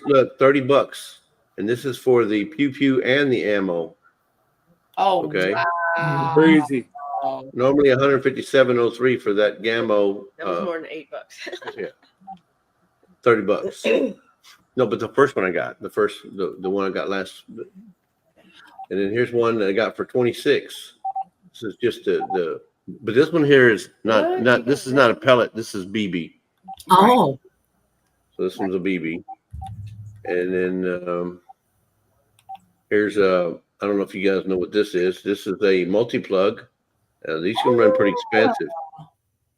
look, $30, and this is for the pew pew and the ammo. Oh, okay. Wow. Crazy. Normally $157.03 for that Gammo. That was more than $8. Yeah, $30. No, but the first one I got, the one I got last, and then here's one that I got for $26. This is just but this one here is not. This is not a pellet. This is BB. Oh. So this one's a BB, and then here's I don't know if you guys know what this is. This is a multi-plug. These can run pretty expensive.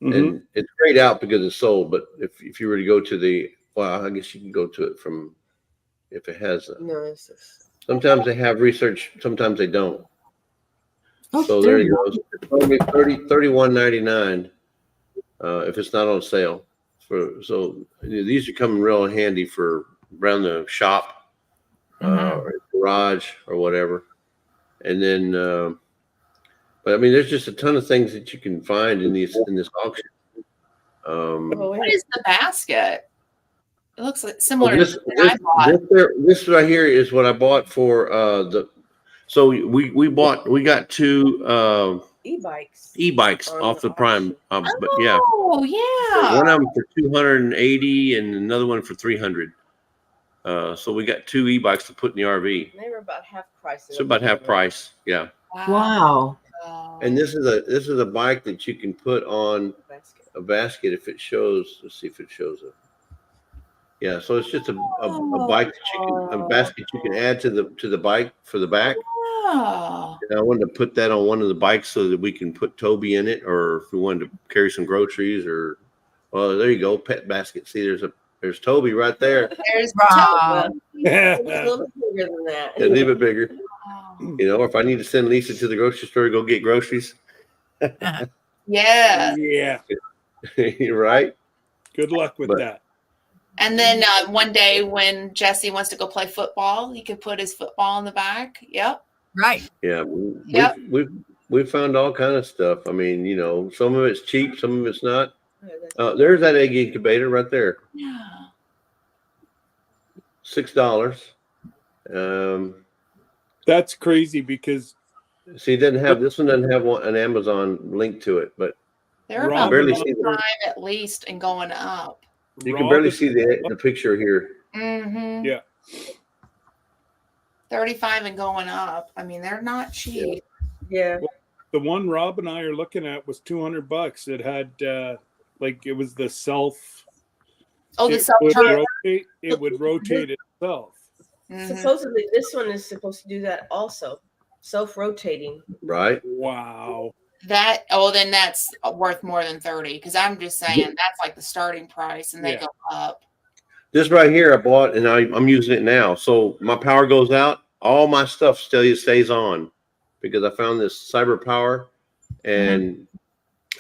And it's grayed out because it's sold. But if you were to go to I guess you can go to it from if it has. Sometimes they have research. Sometimes they don't. So there you go. It's only $31.99 if it's not on sale. So these are coming real handy for around the shop or garage or whatever. And then, but I mean, there's just a ton of things that you can find in this auction. What is the basket? It looks like similar this, to what I bought. This right here is what I bought for So we got two e-bikes off the Prime. But yeah. Oh yeah. One of them for $280 and another one for $300. So we got two e-bikes to put in the RV. They were about half price. So about half price, yeah. Wow. And this is a bike that you can put on a basket if it shows. Let's see if it shows up. Yeah, so it's just a bike that a basket you can add to the bike for the back. Oh. And I wanted to put that on one of the bikes so that we can put Toby in it, or if we wanted to carry some groceries, or there you go, pet basket. See, there's Toby right there. There's Wow. It's a little bigger than that. A little bit bigger. You know, if I need to send Lisa to the grocery store to go get groceries. Yeah. Yeah. Right. Good luck with that. And then one day when Jesse wants to go play football, he could put his football in the back. Yep. Right. Yeah. We've found all kind of stuff. I mean, you know, some of it's cheap, some of it's not. There's that egg incubator right there. Yeah. $6. That's crazy because see, this one doesn't have an Amazon link to it, but They're about 5 at least and going up. You can barely see the picture here. Mm-hmm. Yeah. 35 and going up. I mean, they're not cheap. Yeah. The one Rob and I are looking at was $200. It had it was the self. Oh, the self turn. It would rotate itself. Mm-hmm. Supposedly, this one is supposed to do that also, self-rotating. Right. Wow. then that's worth more than 30, because I'm just saying that's like the starting price, and they go up. This right here I bought, and I'm using it now. So my power goes out, all my stuff still stays on because I found this cyber power, and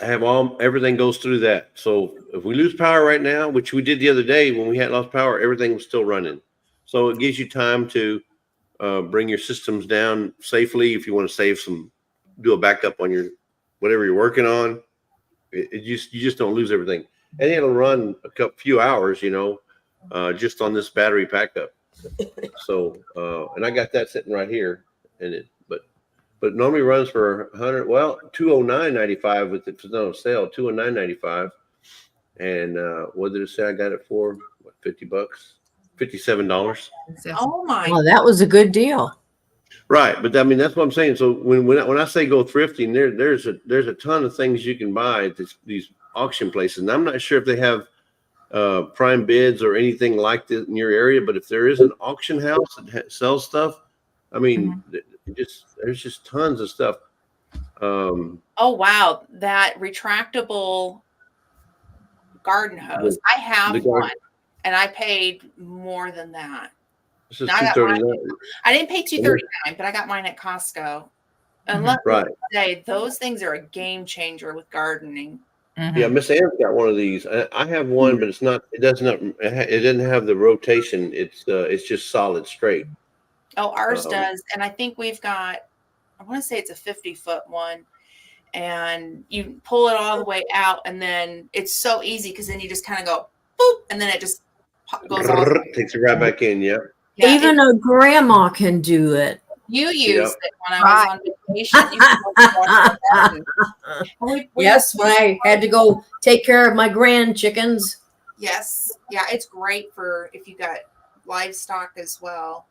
I have everything goes through that. So if we lose power right now, which we did the other day when we had lost power, everything was still running. So it gives you time to bring your systems down safely if you want to do a backup on your whatever you're working on. You just don't lose everything, and it'll run a few hours, just on this battery backup. So and I got that sitting right here, and but normally runs for 100. Well, 209.95 if it's on sale, 209.95. And what did it say? I got it for what, $50, $57. Oh my! Well, that was a good deal. Right, but I mean that's what I'm saying. So when I say go thrifting, there's a ton of things you can buy at these auction places, and I'm not sure if they have prime bids or anything like this in your area. But if there is an auction house that sells stuff, I mean, there's just tons of stuff. Oh wow, that retractable garden hose! I have one, and I paid more than that. This is $239. I didn't pay $239, but I got mine at Costco. And let me say, those things are a game changer with gardening. Yeah, Miss Ann's got one of these. I have one, but it's not. It doesn't have the rotation. It's just solid straight. Oh, ours does, and I think we've got. I want to say it's a 50-foot one, and you pull it all the way out, and then it's so easy because then you just kind of go boop, and then it just goes all the way. Takes it right back in. Yeah. Even a grandma can do it. You used it when I was on vacation. Yes, when I had to go take care of my grand chickens. Yes. Yeah, it's great for if you got livestock as well.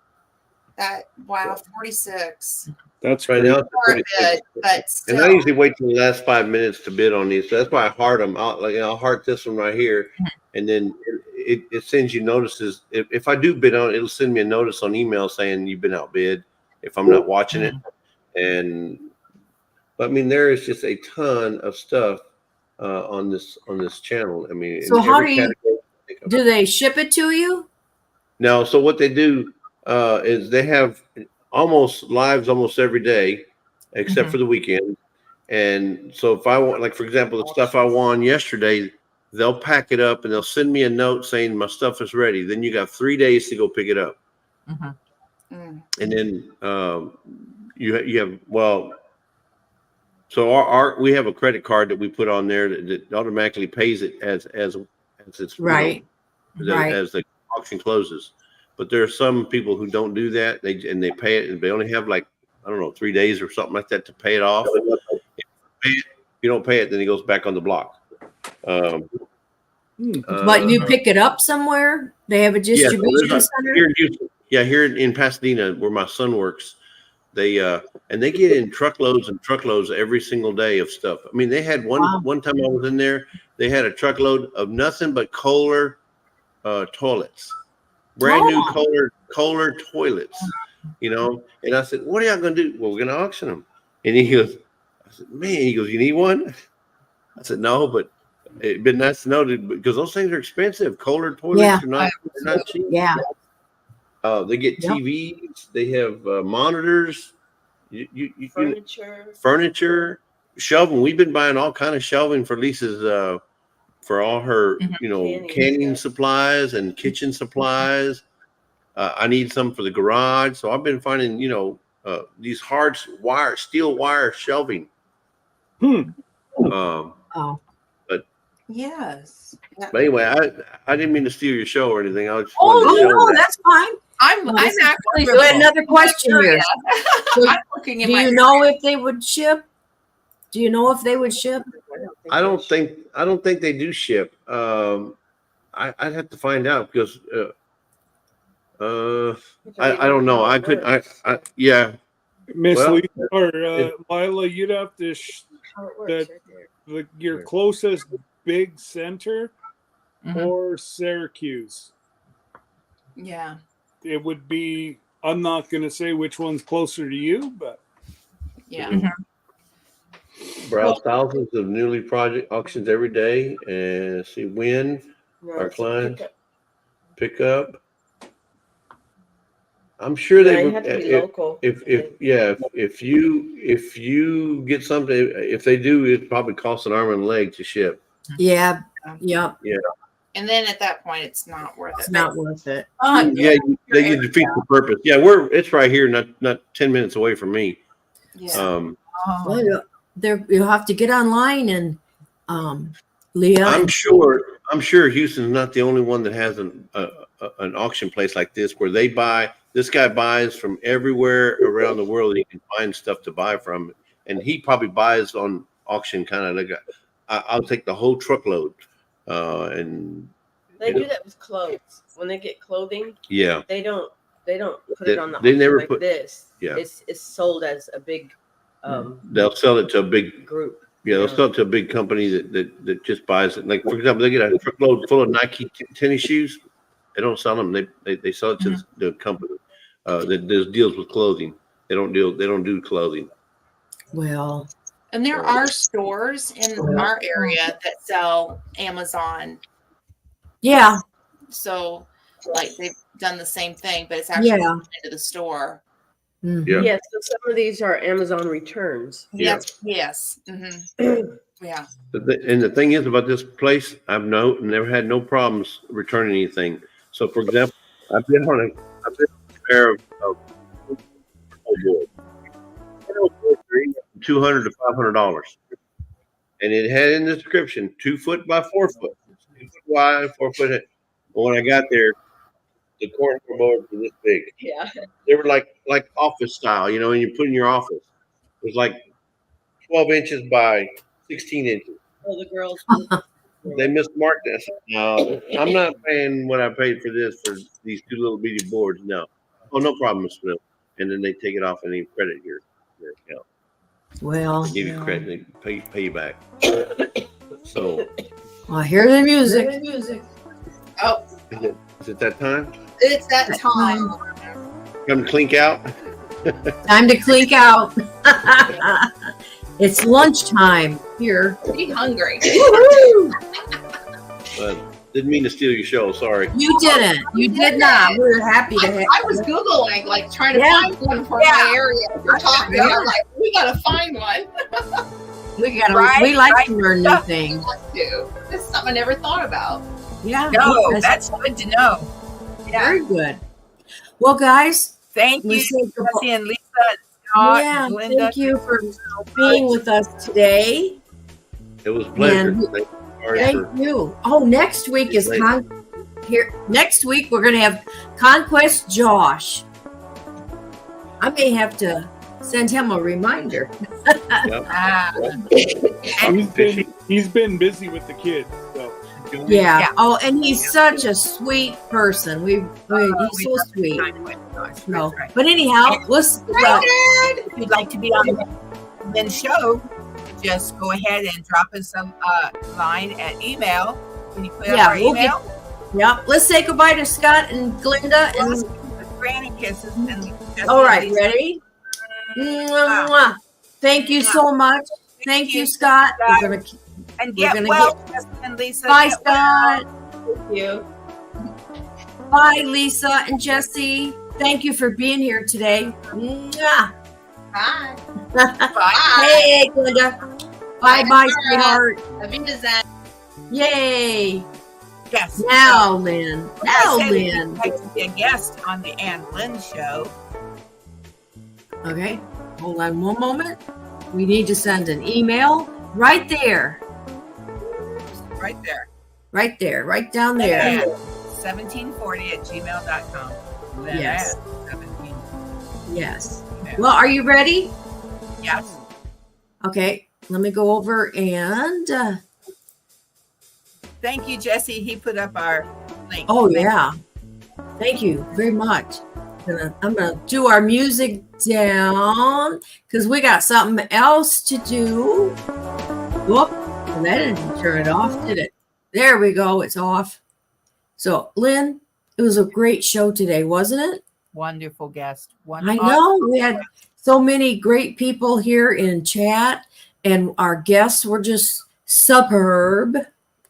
Wow, 46. That's right now. But still. And I usually wait till the last 5 minutes to bid on these. So that's why I heart them out. I'll heart this one right here, and then it sends you notices. If I do bid on it, it'll send me a notice on email saying you've been outbid if I'm not watching it. But I mean, there is just a ton of stuff on this channel. I mean, so how do they ship it to you? No. So what they do is they have lives almost every day, except for the weekend. And so if I want, like, for example, the stuff I won yesterday, they'll pack it up and they'll send me a note saying my stuff is ready. Then you got 3 days to go pick it up. And then you have, so we have a credit card that we put on there that automatically pays it as it's right. As the auction closes. But there are some people who don't do that. They pay it, and they only have, like, I don't know, 3 days or something like that to pay it off. If you don't pay it, then it goes back on the block. But you pick it up somewhere? They have a distribution center? Here in Pasadena, where my son works, they get in truckloads and truckloads every single day of stuff. I mean, they had one time I was in there, they had a truckload of nothing but Kohler toilets. Brand new Kohler toilets, And I said, "What are y'all gonna do?" "Well, we're gonna auction them." And he goes, "I said, man," he goes, "You need one?" I said, "No, but it'd been nice to know because those things are expensive. Kohler toilets are not cheap." Yeah. They get TVs. They have monitors. Furniture, shelving. We've been buying all kind of shelving for Lisa's. For all her, canning supplies and kitchen supplies. I need some for the garage. So I've been finding, these steel wire shelving. Oh. But yes. But anyway, I didn't mean to steal your show or anything. I was just no, that's fine. I'm actually so another question here. So I'm looking at do you know if they would ship? Do you know if they would ship? I don't think they do ship. I'd have to find out because I don't know. I Miss Lee or Lila, you'd have to your closest big center or Syracuse. Yeah. It would be, I'm not going to say which one's closer to you, but yeah. Browse thousands of newly project auctions every day and see when No, our it's a clients pickup. pick up. I'm sure Yeah, they you have to be local. if you get something, if they do, it probably costs an arm and a leg to ship. Yeah. Yep. And then at that point, it's not worth It's it. not worth it. You defeat the purpose. Yeah, it's right here, not 10 minutes away from me. Yeah. Well, you'll have to get online and Leah. I'm sure Houston's not the only one that has an auction place like this where they buy. This guy buys from everywhere around the world. He can find stuff to buy from, and he probably buys on auction kind of like I'll take the whole truckload, and They do that with clothes. When they get clothing, yeah, they don't put it on the they auction never like put- this. yeah. It's sold as a big they'll sell it to a big. group. Yeah, they'll sell it to a big company that just buys it. Like, for example, they get a truckload full of Nike tennis shoes. They don't sell them. They sell it to the company that does deals with clothing. They don't do clothing. Well, And there are stores in our area that sell Amazon. yeah. So, like, they've done the same thing, but it's actually Yeah. into the store. Mhm. Yeah. Yes, so some of these are Amazon returns. Yeah. Yes. Yeah. And the thing is about this place, I've never had no problems returning anything. So, for example, I've been on a pair of boards. $200 to $500, and it had in the description 2 foot by 4 foot, 2 foot wide, 4 foot. But when I got there, the corner boards were this big. Yeah. They were like office style, and you put in your office. It was like 12 inches by 16 inches. Oh, the girls. They mismarked this. No, I'm not paying what I paid for this for these 2 little bitty boards. No. Oh, no problem, Mr. Smith. And then they take it off and they credit your account. Well, They give you credit, they pay you back. So, I hear the music. Oh, is it that time? it's that time. Come clink out. Time to clink out. It's lunchtime here. Be hungry. But didn't mean to steal your show. Sorry. You didn't. You did not. We were happy to have. I was Googling, like, trying to Yeah. find one for my area. We're talking. I'm like, we gotta find one. We got. Right, We like right. to learn new things. This is something I never thought about. Yeah. No, that's good to know. Yeah. very good. Well, guys, Thank we you, say goodbye. Jesse and Lisa, and Scott, Yeah, and Linda. thank you for being with us today. It was a pleasure. And Sorry Thank for- you. Oh, next week is Late. here. Next week we're gonna have Conquest Josh. I may have to send him a reminder. Ah, He's been busy with the kids. So Yeah. Yeah. Oh, and he's such a sweet person. He's so sweet. No. Right. But anyhow, let's. If you'd like to be on the Lynn Show, just go ahead and drop us some line at email. When you put up our we'll email, Yeah. Let's say goodbye to Scott and Glinda. And granny kisses. And Jesse all right, and Lisa. ready? Mwah, mwah. Thank you so much. Thank you, Scott. We're gonna. And We're get gonna well, Jesse and Lisa. Bye, Get well. Scott. Thank you. Bye, Lisa and Jesse. Thank you for being here today. Mwah. Hi. Bye. Hey, Glinda. Bye, sweetheart. Avita. Yay. Yes. Now, Lynn. Like I Now, said, if you'd Lynn. like to be a guest on the Ann Lynn Show. Okay, hold on one moment. We need to send an email right there. Right there. Right there. Right down there. 1740@gmail.com. Yes. 17. Yes. Well, are you ready? Yes. Okay, let me go over and. Thank you, Jesse. He put up our link. Oh, yeah. Thank you very much. I'm gonna do our music down because we got something else to do. Whoop, and that didn't turn it off, did it? There we go. It's off. So, Lynn, it was a great show today, wasn't it? Wonderful guest. I know we had so many great people here in chat, And our guests were just superb,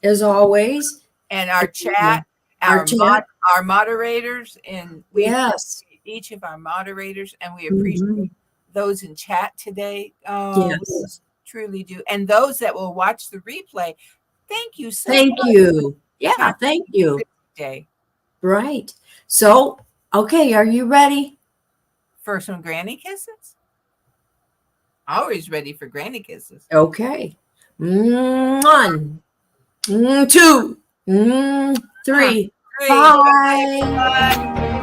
as always. And our chat, Our our, chat. our moderators, and we Yes. appreciate each of our moderators, and we Mhm. appreciate those in chat today. We Yes. just truly do. And those that will watch the replay, thank you so Thank much. you. Yeah, Happy thank you. Music Day. Right. So, okay, are you ready? First one, granny kisses. Always ready for granny kisses. Okay. 1, 2, 3. Three. Bye. Bye.